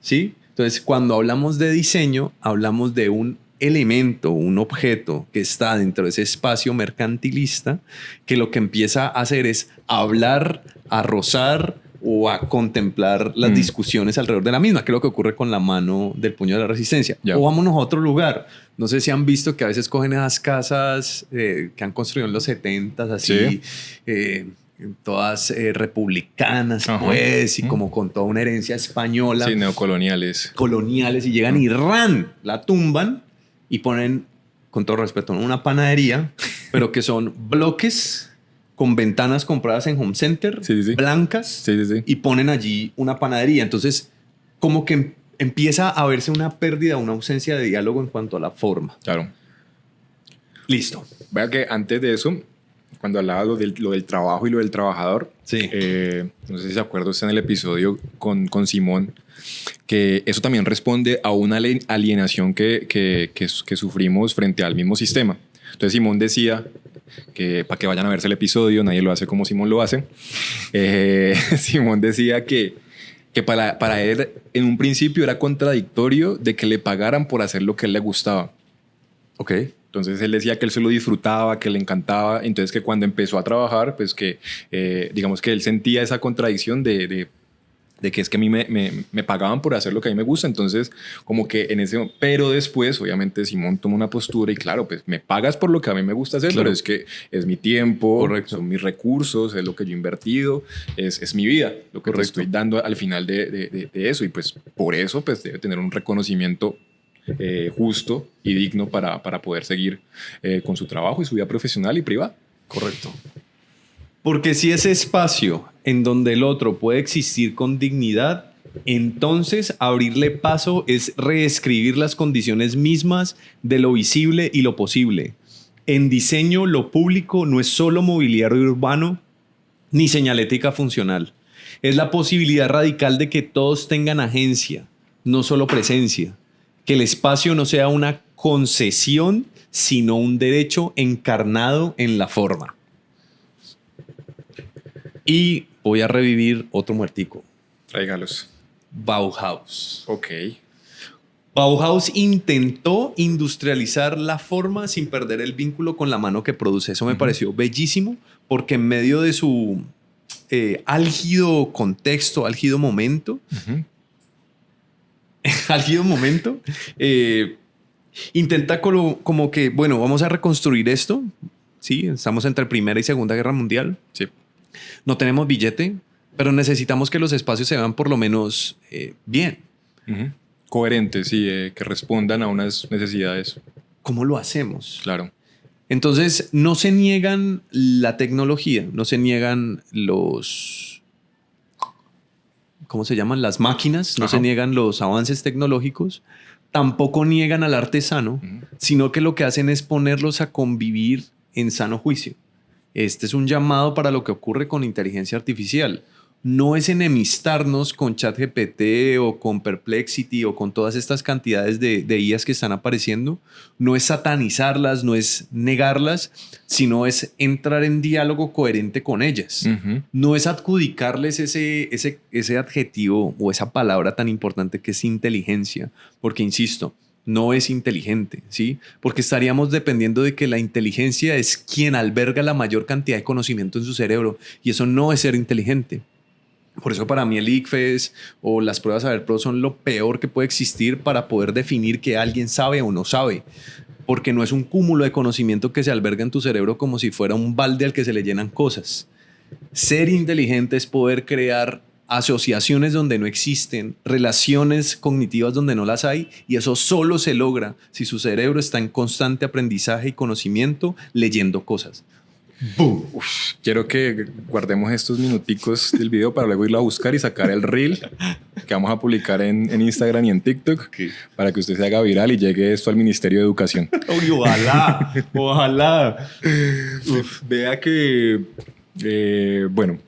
¿sí? Entonces, cuando hablamos de diseño, hablamos de un elemento, un objeto que está dentro de ese espacio mercantilista, que lo que empieza a hacer es hablar, a rozar o a contemplar las discusiones alrededor de la misma, que es lo que ocurre con la mano del puño de la resistencia. Ya. O vámonos a otro lugar. No sé si han visto que a veces cogen esas casas que han construido en los 70s, así, todas republicanas, Ajá. pues, y como con toda una herencia española. Sí, neocoloniales. Coloniales, y llegan y ¡ran! La tumban y ponen, con todo respeto, una panadería, pero que son bloques con ventanas compradas en Home Center, Sí, sí, sí. blancas, Sí, sí, sí. y ponen allí una panadería. Entonces, como que empieza a verse una pérdida, una ausencia de diálogo en cuanto a la forma. Claro. Listo. Vea que antes de eso, cuando hablaba lo del trabajo y lo del trabajador, Sí. no sé si se acuerda usted en el episodio con Simón, que eso también responde a una alienación que sufrimos frente al mismo sistema. Entonces Simón decía, que para que vayan a verse el episodio, nadie lo hace como Simón lo hace, Simón decía que para él en un principio era contradictorio de que le pagaran por hacer lo que a él le gustaba. Ok. Entonces él decía que él se lo disfrutaba, que le encantaba, entonces que cuando empezó a trabajar, pues que digamos que él sentía esa contradicción de que es que a mí me pagaban por hacer lo que a mí me gusta, entonces como que en ese... Pero después, obviamente, Simón toma una postura y claro, pues me pagas por lo que a mí me gusta hacer, Claro. pero es que es mi tiempo, Correcto. son mis recursos, es lo que yo he invertido, es mi vida, lo que te Correcto. estoy dando al final de eso, y pues por eso pues debe tener un reconocimiento justo y digno para poder seguir con su trabajo y su vida profesional y privada. Correcto. Porque si ese espacio en donde el otro puede existir con dignidad, entonces abrirle paso es reescribir las condiciones mismas de lo visible y lo posible. En diseño, lo público no es solo mobiliario urbano ni señalética funcional. Es la posibilidad radical de que todos tengan agencia, no solo presencia. Que el espacio no sea una concesión, sino un derecho encarnado en la forma. Y voy a revivir otro muertico. Tráigalos. Bauhaus. Ok. Bauhaus intentó industrializar la forma sin perder el vínculo con la mano que produce. Eso me pareció bellísimo porque en medio de su álgido contexto, álgido momento, intenta como que, bueno, vamos a reconstruir esto. Sí, estamos entre Primera y Segunda Guerra Mundial. Sí. No tenemos billete, pero necesitamos que los espacios se vean por lo menos bien. Coherentes y que respondan a unas necesidades. ¿Cómo lo hacemos? Claro. Entonces, no se niegan la tecnología, no se niegan los... ¿Cómo se llaman? Las máquinas, no Ajá. se niegan los avances tecnológicos, tampoco niegan al artesano, sino que lo que hacen es ponerlos a convivir en sano juicio. este es un llamado para lo que ocurre con inteligencia artificial. No es enemistarnos con ChatGPT o con Perplexity o con todas estas cantidades de IAs que están apareciendo. No es satanizarlas, no es negarlas, sino es entrar en diálogo coherente con ellas. No es adjudicarles ese adjetivo o esa palabra tan importante que es inteligencia, porque insisto, no es inteligente, ¿sí? Porque estaríamos dependiendo de que la inteligencia es quien alberga la mayor cantidad de conocimiento en su cerebro, y eso no es ser inteligente. Por eso para mí el ICFES o las pruebas SaberPro son lo peor que puede existir para poder definir que alguien sabe o no sabe. Porque no es un cúmulo de conocimiento que se alberga en tu cerebro como si fuera un balde al que se le llenan cosas. Ser inteligente es poder crear asociaciones donde no existen, relaciones cognitivas donde no las hay, y eso solo se logra si su cerebro está en constante aprendizaje y conocimiento leyendo cosas. ¡Boom! Quiero que guardemos estos minuticos del video para luego irlo a buscar y sacar el reel que vamos a publicar en Instagram y en TikTok, para que usted se haga viral y llegue esto al Ministerio de Educación. Uy, ojalá, ojalá. Vea que, bueno,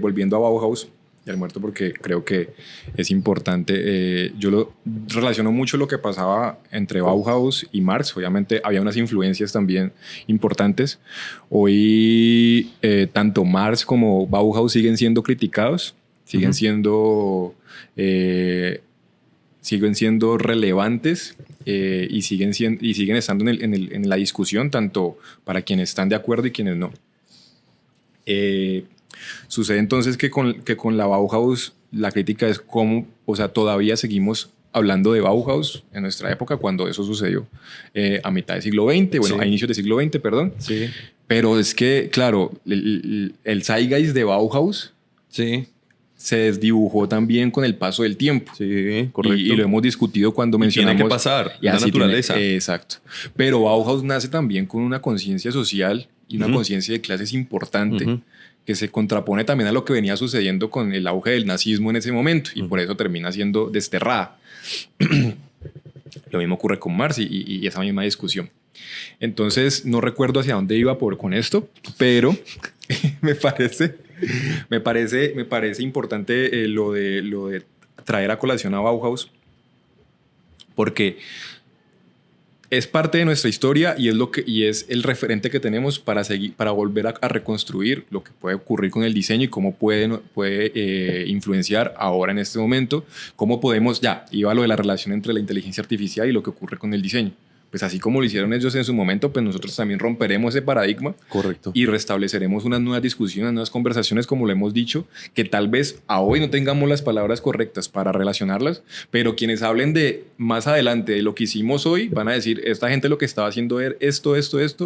volviendo a Bauhaus y al muerto, porque creo que es importante. Yo lo relaciono mucho lo que pasaba entre Bauhaus y Marx. Obviamente había unas influencias también importantes. Hoy tanto Marx como Bauhaus siguen siendo criticados, siguen siendo relevantes y siguen estando en la discusión, tanto para quienes están de acuerdo y quienes no. Sucede entonces que con la Bauhaus la crítica es cómo, o sea, todavía seguimos hablando de Bauhaus en nuestra época cuando eso sucedió a mitad del siglo XX, bueno, a inicios del siglo XX, perdón. Sí. Pero es que, claro, el zeitgeist de Bauhaus Sí. se desdibujó también con el paso del tiempo. Sí, correcto. Y lo hemos discutido cuando mencionamos... Tiene que pasar, y la así naturaleza. Exacto. Pero Bauhaus nace también con una conciencia social y una conciencia de clases importante, que se contrapone también a lo que venía sucediendo con el auge del nazismo en ese momento, y por eso termina siendo desterrada. Lo mismo ocurre con Marx y esa misma discusión. Entonces, no recuerdo hacia dónde iba con esto, pero me parece importante lo de traer a colación a Bauhaus, porque es parte de nuestra historia y es el referente que tenemos para volver a reconstruir lo que puede ocurrir con el diseño y cómo puede influenciar ahora en este momento, cómo podemos, iba a lo de la relación entre la inteligencia artificial y lo que ocurre con el diseño. Pues así como lo hicieron ellos en su momento, pues nosotros también romperemos ese paradigma. Correcto. Y restableceremos unas nuevas discusiones, unas nuevas conversaciones, como lo hemos dicho, que tal vez a hoy no tengamos las palabras correctas para relacionarlas, pero quienes hablen de más adelante de lo que hicimos hoy van a decir, esta gente lo que estaba haciendo era esto,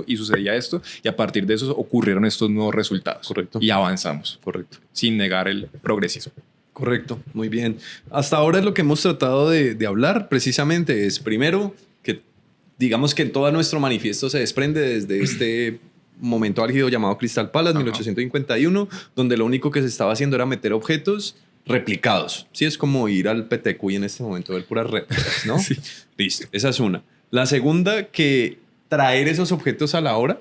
y sucedía esto, y a partir de eso ocurrieron estos nuevos resultados. Correcto. Y avanzamos. Correcto. Sin negar el progresismo. Correcto, muy bien. Hasta ahora lo que hemos tratado de hablar precisamente es, primero, que digamos que todo nuestro manifiesto se desprende desde este momento álgido llamado Crystal Palace, 1851, donde lo único que se estaba haciendo era meter objetos replicados. Sí, es como ir al PTQ y en este momento ver puras réplicas, ¿no? Sí. Listo, esa es una. La segunda, que traer esos objetos a la hora,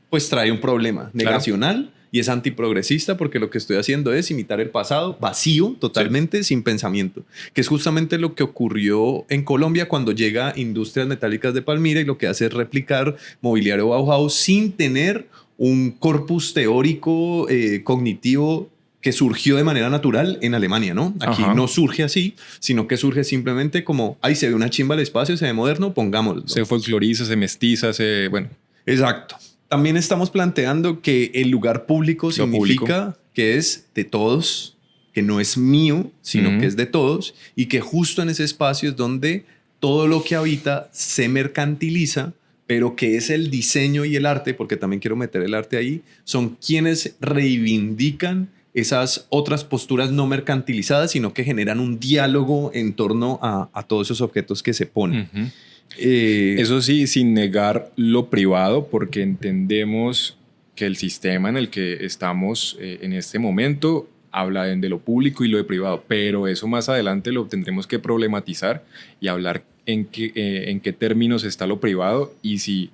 pues trae un problema negacional. Y es antiprogresista porque lo que estoy haciendo es imitar el pasado vacío, totalmente sin pensamiento, que es justamente lo que ocurrió en Colombia cuando llega Industrias Metálicas de Palmira y lo que hace es replicar mobiliario Bauhaus sin tener un corpus teórico cognitivo que surgió de manera natural en Alemania, ¿no? Aquí no surge así, sino que surge simplemente como, ahí se ve una chimba el espacio, se ve moderno, pongámoslo. Se folcloriza, se mestiza, bueno. Exacto. También estamos planteando que el lugar público significa que es de todos, que no es mío, sino que es de todos, y que justo en ese espacio es donde todo lo que habita se mercantiliza, pero que es el diseño y el arte, porque también quiero meter el arte ahí, son quienes reivindican esas otras posturas no mercantilizadas, sino que generan un diálogo en torno a todos esos objetos que se ponen. Eso sí, sin negar lo privado, porque entendemos que el sistema en el que estamos en este momento habla de lo público y lo de privado, pero eso más adelante lo tendremos que problematizar y hablar en qué términos está lo privado y si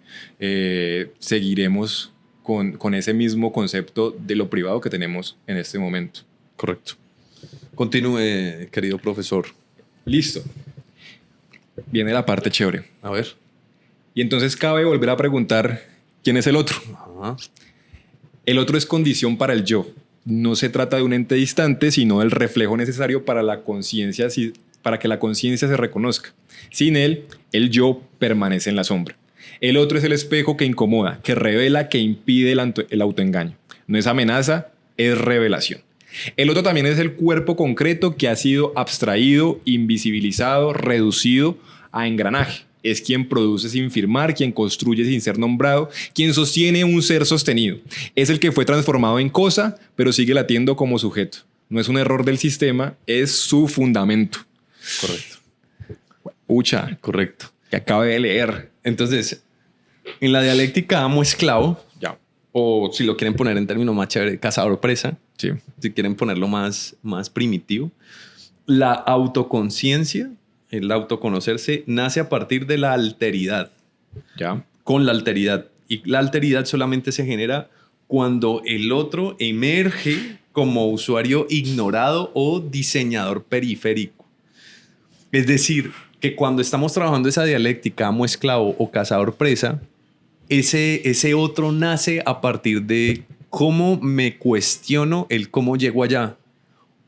seguiremos con ese mismo concepto de lo privado que tenemos en este momento. Correcto. Continúe, querido profesor. Listo. Viene la parte chévere. A ver. Y entonces cabe volver a preguntar quién es el otro. Ajá. El otro es condición para el yo. No se trata de un ente distante, sino del reflejo necesario para la conciencia, para que la conciencia se reconozca. Sin él, el yo permanece en la sombra. El otro es el espejo que incomoda, que revela, que impide el autoengaño. No es amenaza, es revelación. El otro también es el cuerpo concreto que ha sido abstraído, invisibilizado, reducido a engranaje. Es quien produce sin firmar, quien construye sin ser nombrado, quien sostiene un ser sostenido. Es el que fue transformado en cosa, pero sigue latiendo como sujeto. No es un error del sistema, es su fundamento. Correcto. Ucha, Correcto. que acabe de leer. Entonces, en la dialéctica amo-esclavo, Ya. o si lo quieren poner en términos más chévere, cazador-presa, Sí. si quieren ponerlo más primitivo, la autoconciencia, el autoconocerse, nace a partir de la alteridad, Ya. con la alteridad. Y la alteridad solamente se genera cuando el otro emerge como usuario ignorado o diseñador periférico. Es decir, que cuando estamos trabajando esa dialéctica amo-esclavo o cazador-presa, ese otro nace a partir de cómo me cuestiono el cómo llego allá,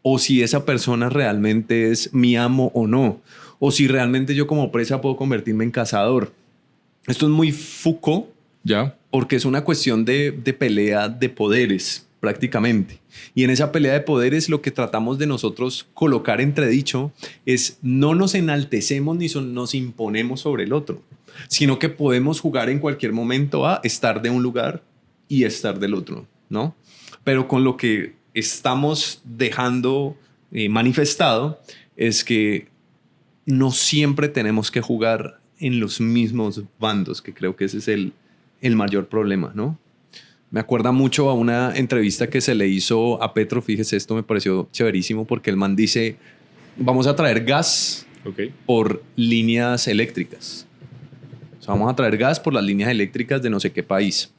o si esa persona realmente es mi amo o no, o si realmente yo como presa puedo convertirme en cazador. Esto es muy Foucault, Ya. porque es una cuestión de pelea de poderes, prácticamente. Y en esa pelea de poderes lo que tratamos de nosotros colocar entredicho es no nos enaltecemos ni nos imponemos sobre el otro, sino que podemos jugar en cualquier momento a estar de un lugar y estar del otro, ¿no? Pero con lo que estamos dejando manifestado es que no siempre tenemos que jugar en los mismos bandos, que creo que ese es el mayor problema, ¿no? Me acuerda mucho a una entrevista que se le hizo a Petro. Fíjese, esto me pareció chéverísimo porque el man dice, vamos a traer gas Ok. por líneas eléctricas. O sea, vamos a traer gas por las líneas eléctricas de no sé qué país.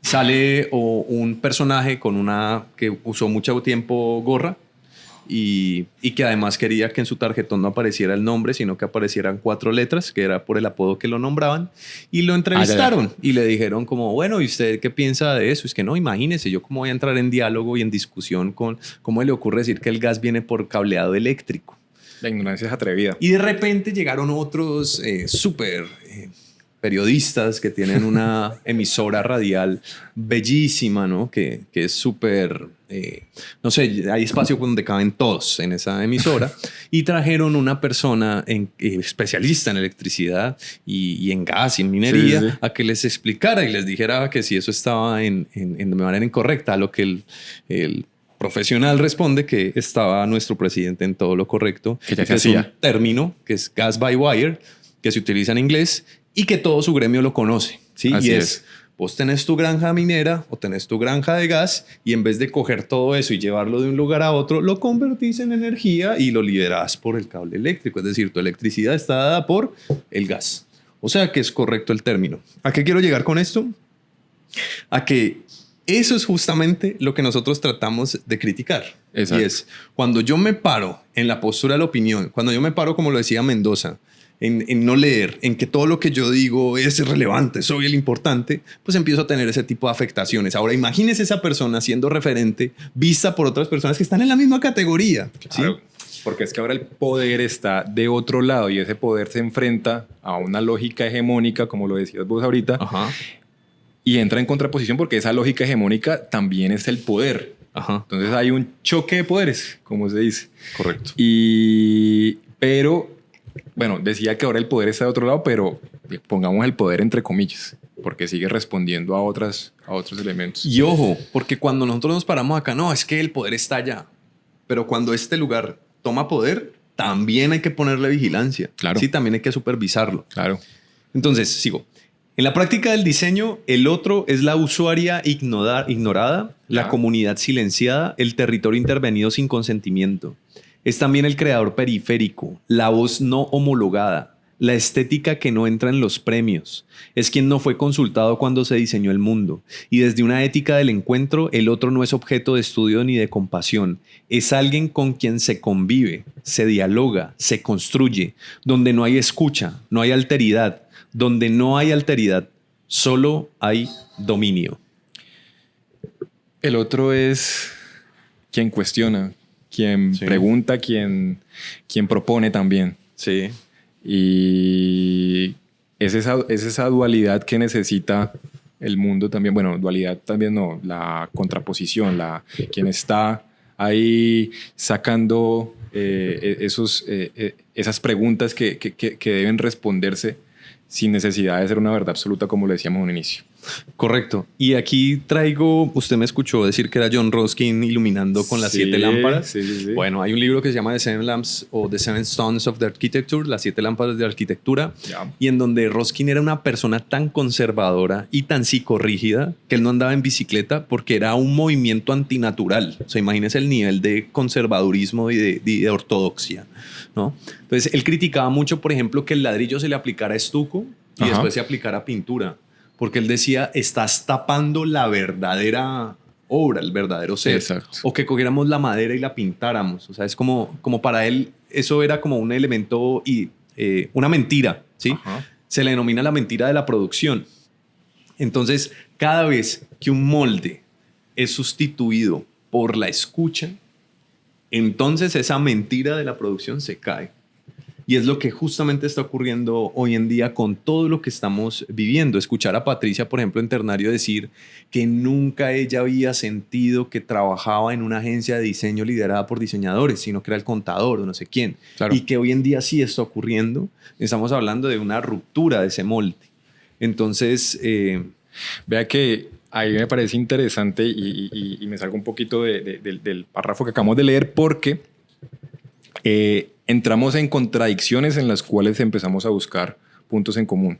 Sale un personaje con que usó mucho tiempo gorra y que además quería que en su tarjetón no apareciera el nombre, sino que aparecieran 4 letras, que era por el apodo que lo nombraban, y lo entrevistaron y le dijeron como, bueno, ¿y usted qué piensa de eso? Es que no, imagínese, yo cómo voy a entrar en diálogo y en discusión con cómo le ocurre decir que el gas viene por cableado eléctrico. La ignorancia es atrevida. Y de repente llegaron otros súper periodistas que tienen una emisora radial bellísima, ¿no? Que es súper, no sé, hay espacio donde caben todos en esa emisora. Y trajeron una persona especialista en electricidad y en gas y en minería, Sí, sí, sí, a que les explicara y les dijera que si eso estaba de manera incorrecta, a lo que el profesional responde que estaba nuestro presidente en todo lo correcto, Que ya se es un hacía. término que es gas by wire, que se utiliza en inglés y que todo su gremio lo conoce, ¿sí? Así Y es. vos tenés tu granja minera o tenés tu granja de gas y en vez de coger todo eso y llevarlo de un lugar a otro, lo convertís en energía y lo liberás por el cable eléctrico. Es decir, tu electricidad está dada por el gas. O sea que es correcto el término. ¿A qué quiero llegar con esto? A que eso es justamente lo que nosotros tratamos de criticar. Exacto. Y es cuando yo me paro en la postura de la opinión, cuando yo me paro, como lo decía Mendoza, en no leer, en que todo lo que yo digo es irrelevante, soy el importante, pues empiezo a tener ese tipo de afectaciones. Ahora, imagínese esa persona siendo referente, vista por otras personas que están en la misma categoría. ¿sí? Claro, porque es que ahora el poder está de otro lado y ese poder se enfrenta a una lógica hegemónica, como lo decías vos ahorita, Ajá, y entra en contraposición porque esa lógica hegemónica también es el poder. ajá, Entonces hay un choque de poderes, como se dice. correcto. Pero, bueno, decía que ahora el poder está de otro lado, pero pongamos el poder entre comillas, porque sigue respondiendo a otros elementos. Y ojo, porque cuando nosotros nos paramos acá, no, es que el poder está allá. Pero cuando este lugar toma poder, también hay que ponerle vigilancia. Claro. Sí, también hay que supervisarlo. Claro. Entonces, sigo. En la práctica del diseño, el otro es la usuaria ignorada, la Ya. comunidad silenciada, el territorio intervenido sin consentimiento. Es también el creador periférico, la voz no homologada, la estética que no entra en los premios. Es quien no fue consultado cuando se diseñó el mundo. Y desde una ética del encuentro, el otro no es objeto de estudio ni de compasión. Es alguien con quien se convive, se dialoga, se construye, donde no hay escucha, no hay alteridad. Donde no hay alteridad, solo hay dominio. El otro es quien cuestiona, quien pregunta, quien propone también. Sí. Y es esa dualidad que necesita el mundo también. Bueno, dualidad también no, la contraposición, quien está ahí sacando esas preguntas que deben responderse sin necesidad de ser una verdad absoluta, como lo decíamos en un inicio. Correcto. Y aquí traigo, usted me escuchó decir que era John Ruskin iluminando con las 7 lámparas. Sí. Bueno, hay un libro que se llama The Seven Lamps o The Seven Stones of the Architecture, las 7 lámparas de arquitectura, y en donde Ruskin era una persona tan conservadora y tan psicorrígida que él no andaba en bicicleta porque era un movimiento antinatural. O sea, imagínese el nivel de conservadurismo y de ortodoxia, ¿no? Entonces, él criticaba mucho, por ejemplo, que el ladrillo se le aplicara estuco y después se aplicara pintura. Porque él decía, estás tapando la verdadera obra, el verdadero ser. Exacto. O que cogiéramos la madera y la pintáramos. O sea, es como para él, eso era como un elemento y una mentira, ¿sí? Se le denomina la mentira de la producción. Entonces, cada vez que un molde es sustituido por la escucha, entonces esa mentira de la producción se cae. Y es lo que justamente está ocurriendo hoy en día con todo lo que estamos viviendo. Escuchar a Patricia, por ejemplo, en Ternario decir que nunca ella había sentido que trabajaba en una agencia de diseño liderada por diseñadores, sino que era el contador o no sé quién. Claro. Y que hoy en día sí está ocurriendo. Estamos hablando de una ruptura de ese molde. Entonces, vea que ahí me parece interesante y me salgo un poquito del párrafo que acabamos de leer porque entramos en contradicciones en las cuales empezamos a buscar puntos en común.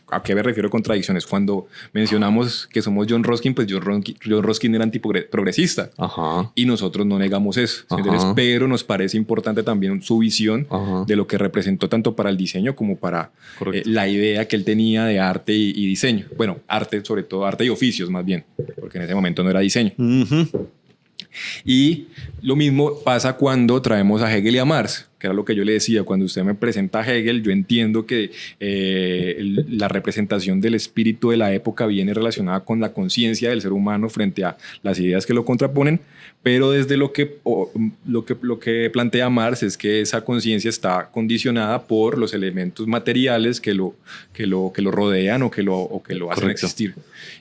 ¿A qué me refiero contradicciones? Cuando mencionamos que somos John Ruskin, pues John Ruskin era antiprogresista. Y nosotros no negamos eso. Pero nos parece importante también su visión de lo que representó tanto para el diseño como para la idea que él tenía de arte y diseño. Bueno, arte, sobre todo arte y oficios más bien, porque en ese momento no era diseño. Y lo mismo pasa cuando traemos a Hegel y a Marx, que era lo que yo le decía. Cuando usted me presenta a Hegel, yo entiendo que la representación del espíritu de la época viene relacionada con la conciencia del ser humano frente a las ideas que lo contraponen, pero desde lo que plantea Marx es que esa conciencia está condicionada por los elementos materiales que lo rodean o que lo hacen existir.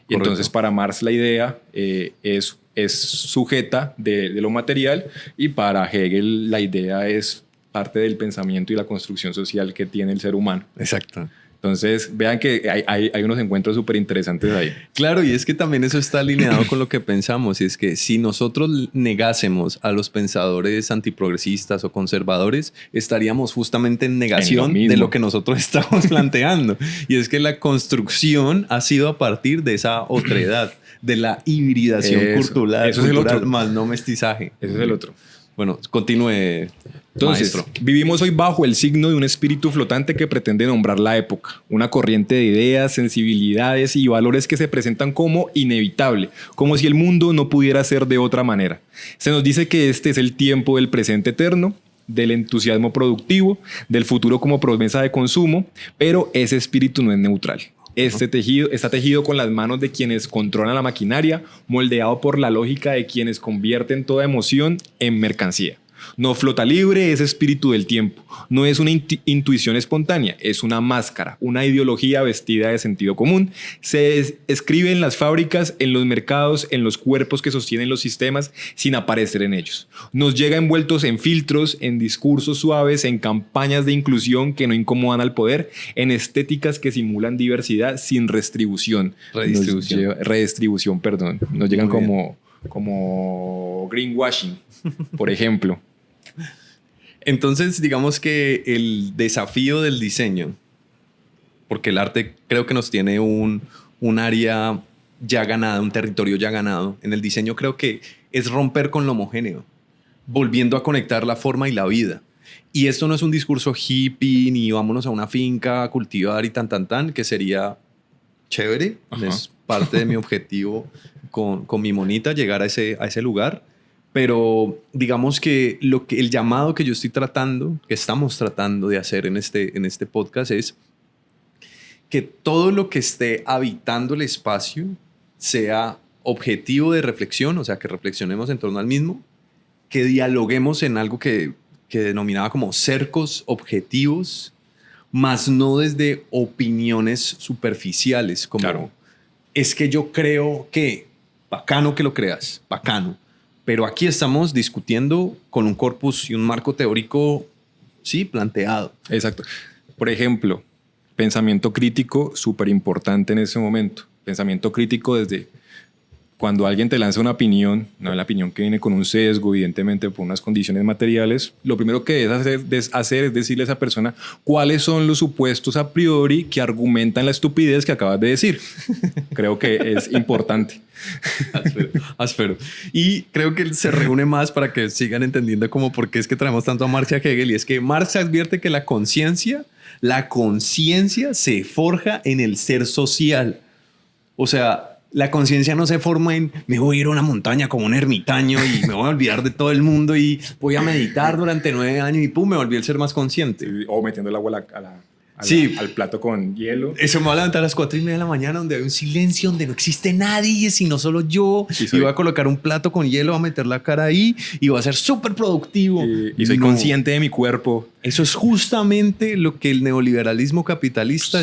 Y entonces para Marx la idea es sujeta de lo material, y para Hegel la idea es parte del pensamiento y la construcción social que tiene el ser humano. Exacto. Entonces, vean que hay unos encuentros súper interesantes ahí. Claro, y es que también eso está alineado con lo que pensamos, y es que si nosotros negásemos a los pensadores antiprogresistas o conservadores, estaríamos justamente en negación de lo que nosotros estamos planteando. Y es que la construcción ha sido a partir de esa otredad, de la hibridación cultural, eso es el otro. más no mestizaje. Ese es el otro. Bueno, continúe. Entonces, maestro. Vivimos hoy bajo el signo de un espíritu flotante que pretende nombrar la época, una corriente de ideas, sensibilidades y valores que se presentan como inevitable, como si el mundo no pudiera ser de otra manera. Se nos dice que este es el tiempo del presente eterno, del entusiasmo productivo, del futuro como promesa de consumo, pero ese espíritu no es neutral. Está tejido con las manos de quienes controlan la maquinaria, moldeado por la lógica de quienes convierten toda emoción en mercancía. No flota libre ese espíritu del tiempo. No es una intuición espontánea, es una máscara, una ideología vestida de sentido común. Se escribe en las fábricas, en los mercados, en los cuerpos que sostienen los sistemas, sin aparecer en ellos. Nos llega envueltos en filtros, en discursos suaves, en campañas de inclusión que no incomodan al poder, en estéticas que simulan diversidad sin redistribución. Perdón. Nos llegan como greenwashing, por ejemplo. Entonces, digamos que el desafío del diseño, porque el arte creo que nos tiene un área ya ganada, un territorio ya ganado, en el diseño creo que es romper con lo homogéneo. volviendo a conectar la forma y la vida. Y esto no es un discurso hippie, ni vámonos a una finca a cultivar y tan, que sería chévere. Ajá. Es parte de mi objetivo con mi monita, llegar a ese lugar. Pero digamos que el llamado que yo estoy tratando, que estamos tratando de hacer en este podcast es que todo lo que esté habitando el espacio sea objetivo de reflexión, o sea, que reflexionemos en torno al mismo, que dialoguemos en algo que denominaba como cercos objetivos, más no desde opiniones superficiales, como Claro. es que yo creo que, bacano que lo creas, bacano, pero aquí estamos discutiendo con un corpus y un marco teórico, sí, planteado. Exacto. Por ejemplo, pensamiento crítico, súper importante en ese momento. Pensamiento crítico desde cuando alguien te lanza una opinión, no la opinión que viene con un sesgo, evidentemente por unas condiciones materiales, lo primero que debes hacer es decirle a esa persona cuáles son los supuestos a priori que argumentan la estupidez que acabas de decir. Creo que es importante. Áspero. Y creo que se reúne más para que sigan entendiendo como por qué es que traemos tanto a Marx y a Hegel. Y es que Marx advierte que la conciencia se forja en el ser social. O sea, la conciencia no se forma en me voy a ir a una montaña como un ermitaño y me voy a olvidar de todo el mundo y voy a meditar durante 9 años y pum, me volví el ser más consciente. O metiendo el agua al plato con hielo. Eso me va a levantar a las 4:30 de la mañana donde hay un silencio, donde no existe nadie, sino solo yo. Y voy a colocar un plato con hielo, voy a meter la cara ahí y voy a ser súper productivo. Y soy consciente de mi cuerpo. Eso es justamente lo que el neoliberalismo capitalista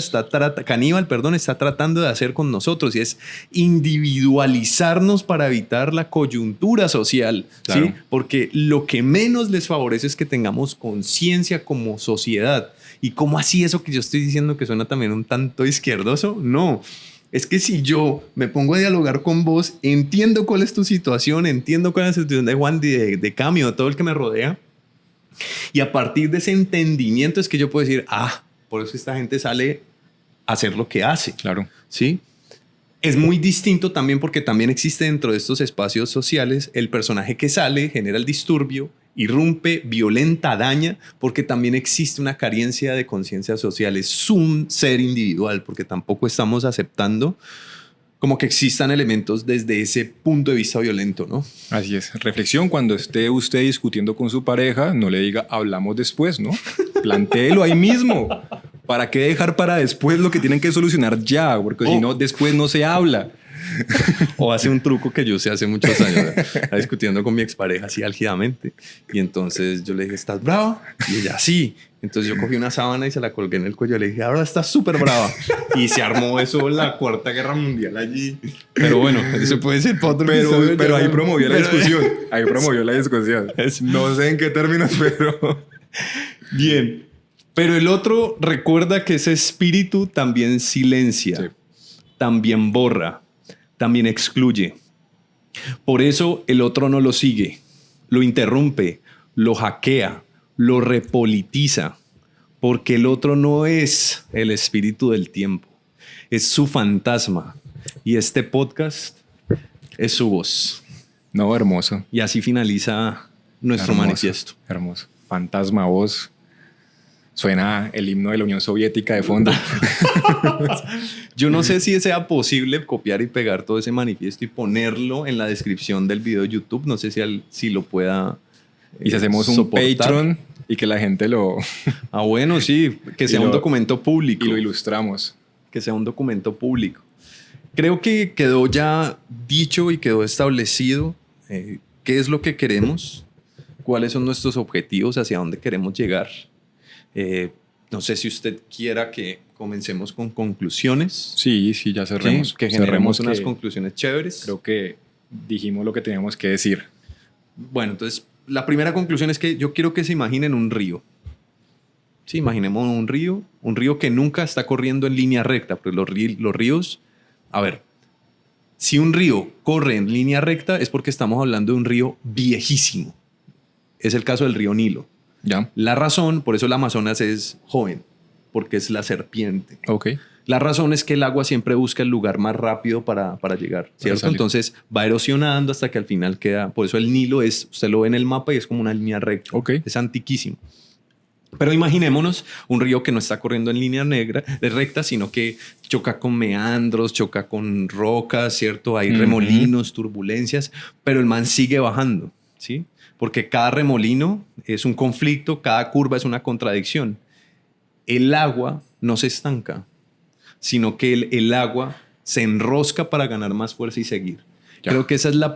caníbal, está tratando de hacer con nosotros, y es individualizarnos para evitar la coyuntura social. Claro. ¿Sí? Porque lo que menos les favorece es que tengamos conciencia como sociedad. ¿Y cómo así eso que yo estoy diciendo que suena también un tanto izquierdoso? No. Es que si yo me pongo a dialogar con vos, entiendo cuál es tu situación, entiendo cuál es la situación de Juan, de Cami, de todo el que me rodea. Y a partir de ese entendimiento es que yo puedo decir, por eso esta gente sale a hacer lo que hace. Claro. ¿Sí? Es muy distinto también porque también existe dentro de estos espacios sociales el personaje que sale, genera el disturbio, irrumpe, violenta, daña, porque también existe una carencia de conciencia social. Es un ser individual, porque tampoco estamos aceptando como que existan elementos desde ese punto de vista violento, ¿no? Así es. Reflexión, cuando esté usted discutiendo con su pareja, no le diga hablamos después, ¿no? Plantéelo ahí mismo. ¿Para qué dejar para después lo que tienen que solucionar ya? Porque si no, después no se habla. O hace un truco que yo sé hace muchos años, estaba discutiendo con mi expareja así álgidamente, y entonces yo le dije, ¿estás brava? Y ella, sí. Entonces yo cogí una sábana y se la colgué en el cuello, le dije, ahora estás súper brava, y se armó eso, la Cuarta Guerra Mundial allí. Pero bueno, eso puede ser para otro episodio, pero ahí promovió la pero- discusión. Ahí promovió la discusión. No sé en qué términos, pero... Bien. Pero el otro recuerda que ese espíritu también silencia, Sí. también borra, también excluye. Por eso el otro no lo sigue, lo interrumpe, lo hackea, lo repolitiza, porque el otro no es el espíritu del tiempo, es su fantasma. Y este podcast es su voz. No, hermoso. Y así finaliza nuestro Hermoso, manifiesto. Hermoso. Fantasma voz. Suena el himno de la Unión Soviética de fondo. Yo no sé si sea posible copiar y pegar todo ese manifiesto y ponerlo en la descripción del video de YouTube. No sé si lo pueda Y si hacemos un soportar. Patreon y que la gente lo Bueno, sí, que sea Y un lo- documento público. y lo ilustramos. Que sea un documento público. Creo que quedó ya dicho y quedó establecido qué es lo que queremos, cuáles son nuestros objetivos, hacia dónde queremos llegar. No sé si usted quiera que comencemos con conclusiones. Sí, ya cerremos. Sí, que generemos Cerremos unas que conclusiones chéveres. creo que dijimos lo que teníamos que decir. Bueno, entonces la primera conclusión es que yo quiero que se imaginen un río. Sí, imaginemos un río que nunca está corriendo en línea recta, porque los ríos, a ver, si un río corre en línea recta es porque estamos hablando de un río viejísimo. Es el caso del río Nilo. ¿Ya? La razón, por eso el Amazonas es joven, porque es la serpiente. Ok. La razón es que el agua siempre busca el lugar más rápido para llegar, ¿cierto? Entonces va erosionando hasta que al final queda. Por eso el Nilo usted lo ve en el mapa y es como una línea recta. Okay. Es antiquísimo. Pero imaginémonos un río que no está corriendo en línea recta, sino que choca con meandros, choca con rocas, ¿cierto? Hay remolinos, turbulencias, pero el man sigue bajando, ¿sí? Porque cada remolino es un conflicto, cada curva es una contradicción. El agua no se estanca, sino que el agua se enrosca para ganar más fuerza y seguir. Ya. Creo que esa es lo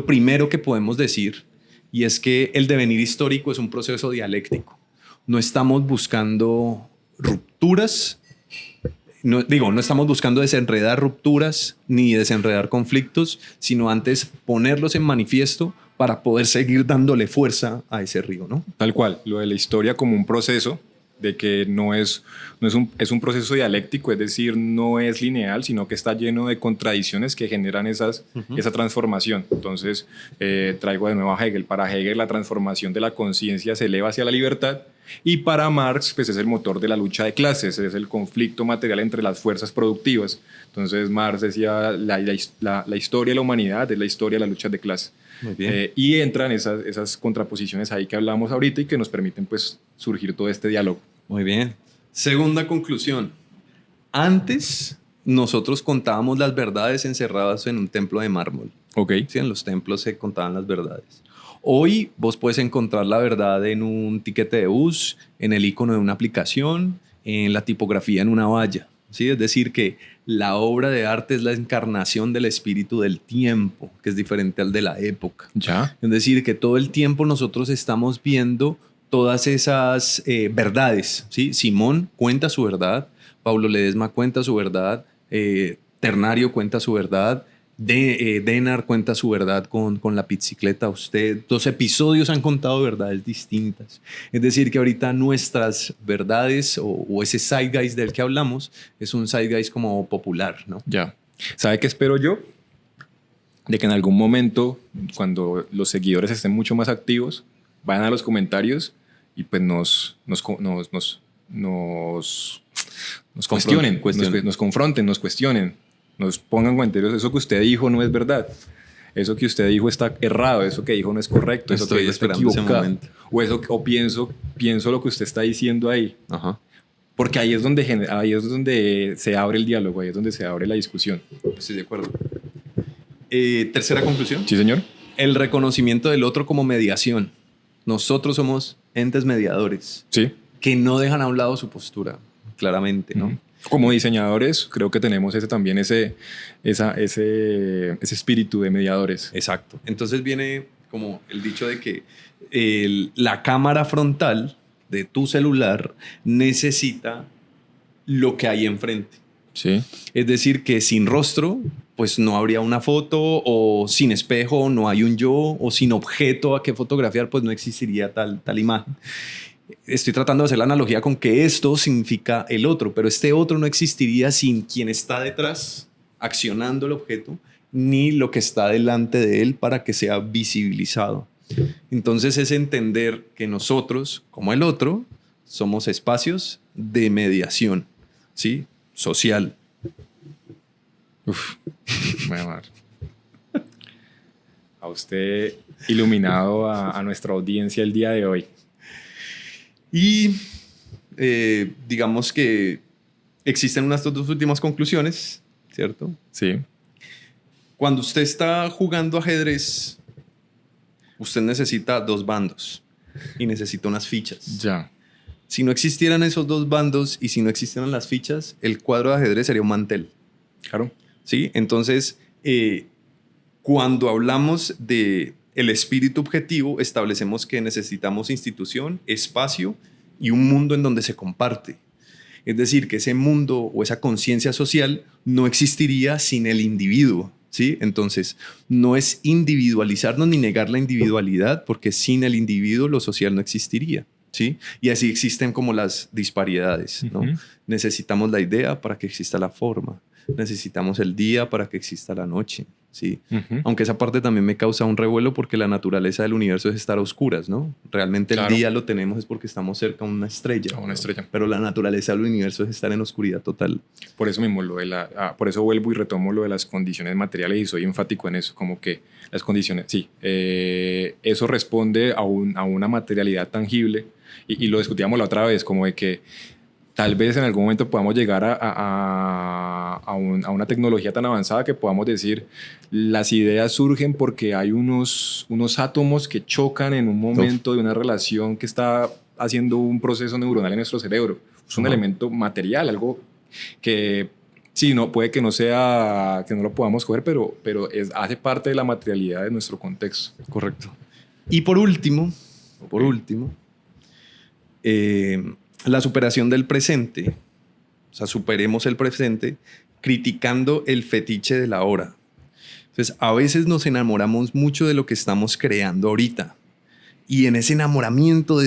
primero que podemos decir. Y es que el devenir histórico es un proceso dialéctico. No estamos buscando rupturas, no estamos buscando desenredar rupturas ni desenredar conflictos, sino antes ponerlos en manifiesto para poder seguir dándole fuerza a ese río, ¿no? Tal cual, lo de la historia como un proceso, de que es un proceso dialéctico, es decir, no es lineal, sino que está lleno de contradicciones que generan esa transformación. Entonces, traigo de nuevo a Hegel. Para Hegel, la transformación de la conciencia se eleva hacia la libertad, y para Marx, pues es el motor de la lucha de clases, es el conflicto material entre las fuerzas productivas. Entonces, Marx decía, la historia de la humanidad es la historia de la lucha de clases. Muy bien. Y entran esas contraposiciones ahí que hablamos ahorita y que nos permiten pues surgir todo este diálogo. Muy bien. Segunda conclusión. Antes nosotros contábamos las verdades encerradas en un templo de mármol. Okay. Sí, en los templos se contaban las verdades. Hoy vos puedes encontrar la verdad en un tiquete de bus, en el icono de una aplicación, en la tipografía en una valla. ¿Sí? Es decir, que la obra de arte es la encarnación del espíritu del tiempo, que es diferente al de la época. ¿Ya? Es decir, que todo el tiempo nosotros estamos viendo todas esas verdades. ¿Sí? Simón cuenta su verdad, Paulo Ledesma cuenta su verdad, Ternario cuenta su verdad, Denar cuenta su verdad con la bicicleta. Los episodios han contado verdades distintas. Es decir, que ahorita nuestras verdades o ese zeitgeist del que hablamos es un zeitgeist como popular, ¿no? Ya. ¿Sabe qué espero yo? De que en algún momento, cuando los seguidores estén mucho más activos, vayan a los comentarios y pues nos cuestionen, nos confronten, nos cuestionen. Nos pongan comentarios, eso que usted dijo no es verdad, eso que usted dijo está errado, eso que dijo no es correcto, eso que dijo está equivocado, o pienso lo que usted está diciendo ahí. Ajá. Porque ahí es donde se abre el diálogo, ahí es donde se abre la discusión. Estoy de acuerdo. Tercera conclusión. Sí, señor. El reconocimiento del otro como mediación. Nosotros somos entes mediadores. Sí. Que no dejan a un lado su postura, claramente, ¿no? Como diseñadores, creo que tenemos ese espíritu de mediadores. Exacto. Entonces viene como el dicho de que la cámara frontal de tu celular necesita lo que hay enfrente. Sí. Es decir, que sin rostro, pues no habría una foto, o sin espejo no hay un yo, o sin objeto a que fotografiar, pues no existiría tal imagen. Estoy tratando de hacer la analogía con que esto significa el otro, pero este otro no existiría sin quien está detrás accionando el objeto, ni lo que está delante de él para que sea visibilizado. Entonces es entender que nosotros, como el otro, somos espacios de mediación, ¿sí? Social. Uf, voy a amar. A usted iluminado a nuestra audiencia el día de hoy. Y digamos que existen unas dos últimas conclusiones, ¿cierto? Sí. Cuando usted está jugando ajedrez, usted necesita dos bandos y necesita unas fichas. Ya. Si no existieran esos dos bandos y si no existieran las fichas, el cuadro de ajedrez sería un mantel. Claro. ¿Sí? Entonces, cuando hablamos de el espíritu objetivo, establecemos que necesitamos institución, espacio y un mundo en donde se comparte. Es decir, que ese mundo o esa conciencia social no existiría sin el individuo, ¿sí? Entonces, no es individualizarnos ni negar la individualidad, porque sin el individuo lo social no existiría, ¿sí? Y así existen como las disparidades, ¿no? Necesitamos la idea para que exista la forma. Necesitamos el día para que exista la noche, ¿sí? Ujú. Aunque esa parte también me causa un revuelo porque la naturaleza del universo es estar a oscuras, ¿no? Realmente Claro. el día lo tenemos es porque estamos cerca a una estrella. A una ¿no? estrella. Pero la naturaleza del universo es estar en oscuridad total. Por eso mismo, por eso vuelvo y retomo lo de las condiciones materiales y soy enfático en eso, como que las condiciones, sí, eso responde a una materialidad tangible y lo discutíamos la otra vez, como de que tal vez en algún momento podamos llegar a una tecnología tan avanzada que podamos decir las ideas surgen porque hay unos átomos que chocan en un momento de una relación que está haciendo un proceso neuronal en nuestro cerebro. Es un Ajá. elemento material, algo que sí, no, puede que no sea, que no lo podamos coger, pero hace parte de la materialidad de nuestro contexto. Correcto. Y por último, la superación del presente. O sea, superemos el presente criticando el fetiche de la hora. Entonces, a veces nos enamoramos mucho de lo que estamos creando ahorita. Y en ese enamoramiento de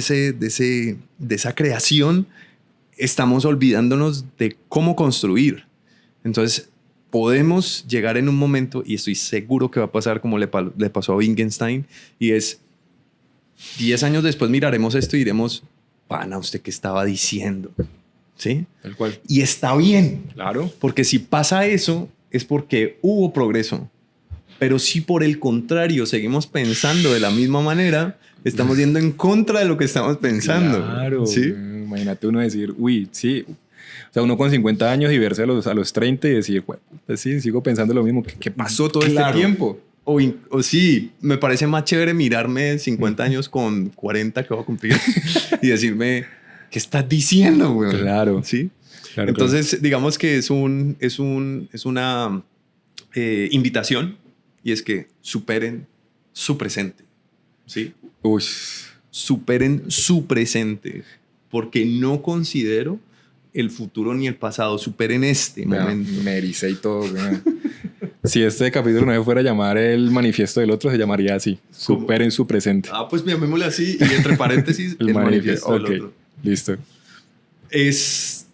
esa creación, estamos olvidándonos de cómo construir. Entonces, podemos llegar en un momento, y estoy seguro que va a pasar como le pasó a Wittgenstein, y es 10 años después miraremos esto y diremos, pana, ¿usted qué estaba diciendo? ¿Sí? Tal cual. Y está bien, Claro. porque si pasa eso, es porque hubo progreso. Pero si por el contrario seguimos pensando de la misma manera, estamos yendo en contra de lo que estamos pensando. Claro. ¿Sí? Imagínate uno decir, uy, sí. O sea, uno con 50 años y verse a los 30 y decir, pues sí, sigo pensando lo mismo. ¿Qué pasó todo Claro. este tiempo? O sí, me parece más chévere mirarme 50 años con 40 que voy a cumplir y decirme, ¿qué estás diciendo, güey? Claro. ¿Sí? Claro, Entonces, digamos que es una invitación y es que superen su presente. ¿Sí? claro. Uy, Superen su presente porque no considero el futuro ni el pasado. Superen este momento. me ericé y todo. Güey. Si este capítulo no se fuera a llamar el manifiesto del otro, se llamaría así. ¿Cómo? Superen su presente. Pues llamémosle así y entre paréntesis el manifiesto del Ok, otro. listo. Es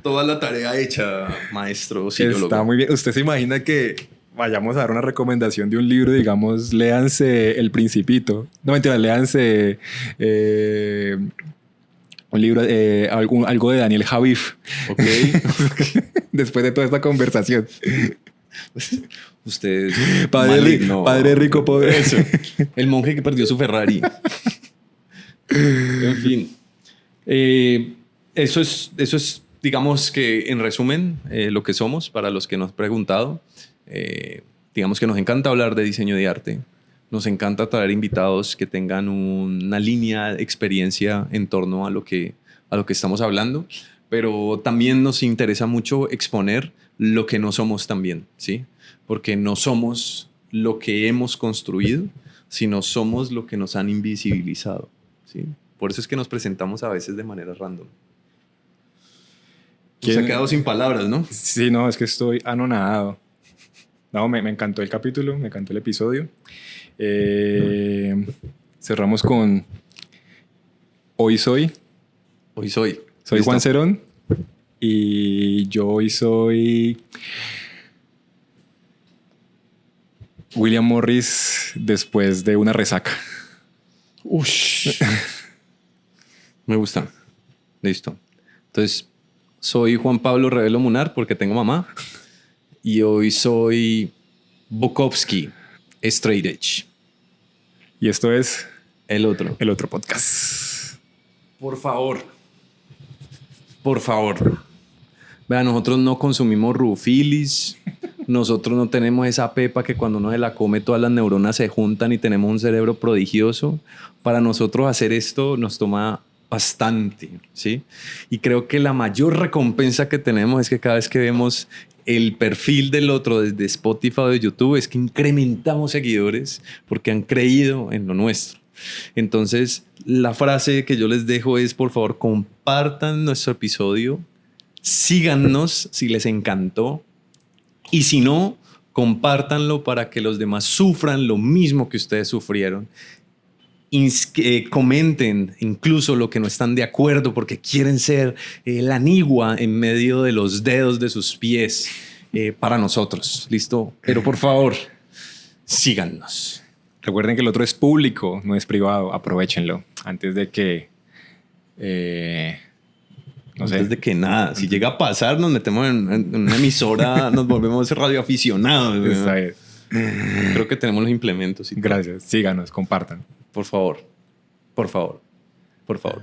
toda la tarea hecha, maestro psicólogo. Está muy bien. ¿Usted se imagina que vayamos a dar una recomendación de un libro, digamos, léanse El Principito? No, mentira, léanse un libro, algo de Daniel Javif. Ok. Después de toda esta conversación. Usted es Padre rico, pobre. Eso. El monje que perdió su Ferrari. En fin. Eso es, digamos que en resumen, lo que somos para los que nos han preguntado. Digamos que nos encanta hablar de diseño de arte. Nos encanta traer invitados que tengan una línea de experiencia en torno a lo que estamos hablando, pero también nos interesa mucho exponer lo que no somos también, ¿sí? Porque no somos lo que hemos construido, sino somos lo que nos han invisibilizado, ¿sí? Por eso es que nos presentamos a veces de manera random. Se ha quedado sin palabras, ¿no? Sí, no, es que estoy anonadado. No, me encantó el capítulo, me encantó el episodio. Cerramos con Hoy soy. Hoy soy. Soy ¿Listo? Juan Cerón. Y yo hoy soy William Morris después de una resaca. Ush. Me gusta. Listo. Entonces, soy Juan Pablo Revelo Munar porque tengo mamá. Y hoy soy Bukowski, Straight Edge. Y esto es El otro. el otro podcast. Por favor. Por favor. Vea, nosotros no consumimos rufilis. Nosotros no tenemos esa pepa que cuando uno se la come todas las neuronas se juntan y tenemos un cerebro prodigioso. Para nosotros hacer esto nos toma bastante, ¿sí? Y creo que la mayor recompensa que tenemos es que cada vez que vemos el perfil del otro desde Spotify o de YouTube es que incrementamos seguidores porque han creído en lo nuestro. Entonces, la frase que yo les dejo es, por favor, compartan nuestro episodio, síganos si les encantó y si no, compártanlo para que los demás sufran lo mismo que ustedes sufrieron. Comenten incluso lo que no están de acuerdo porque quieren ser la nigua en medio de los dedos de sus pies para nosotros. ¿Listo? Pero por favor, síganos. Recuerden que el otro es público, no es privado. Aprovechenlo antes de que... no sé. Antes de que nada. Si llega a pasar, nos metemos en una emisora, nos volvemos radioaficionados. Está bien. Creo que tenemos los implementos. Y todo. Gracias. Síganos, compartan. Por favor. Por favor. Por favor.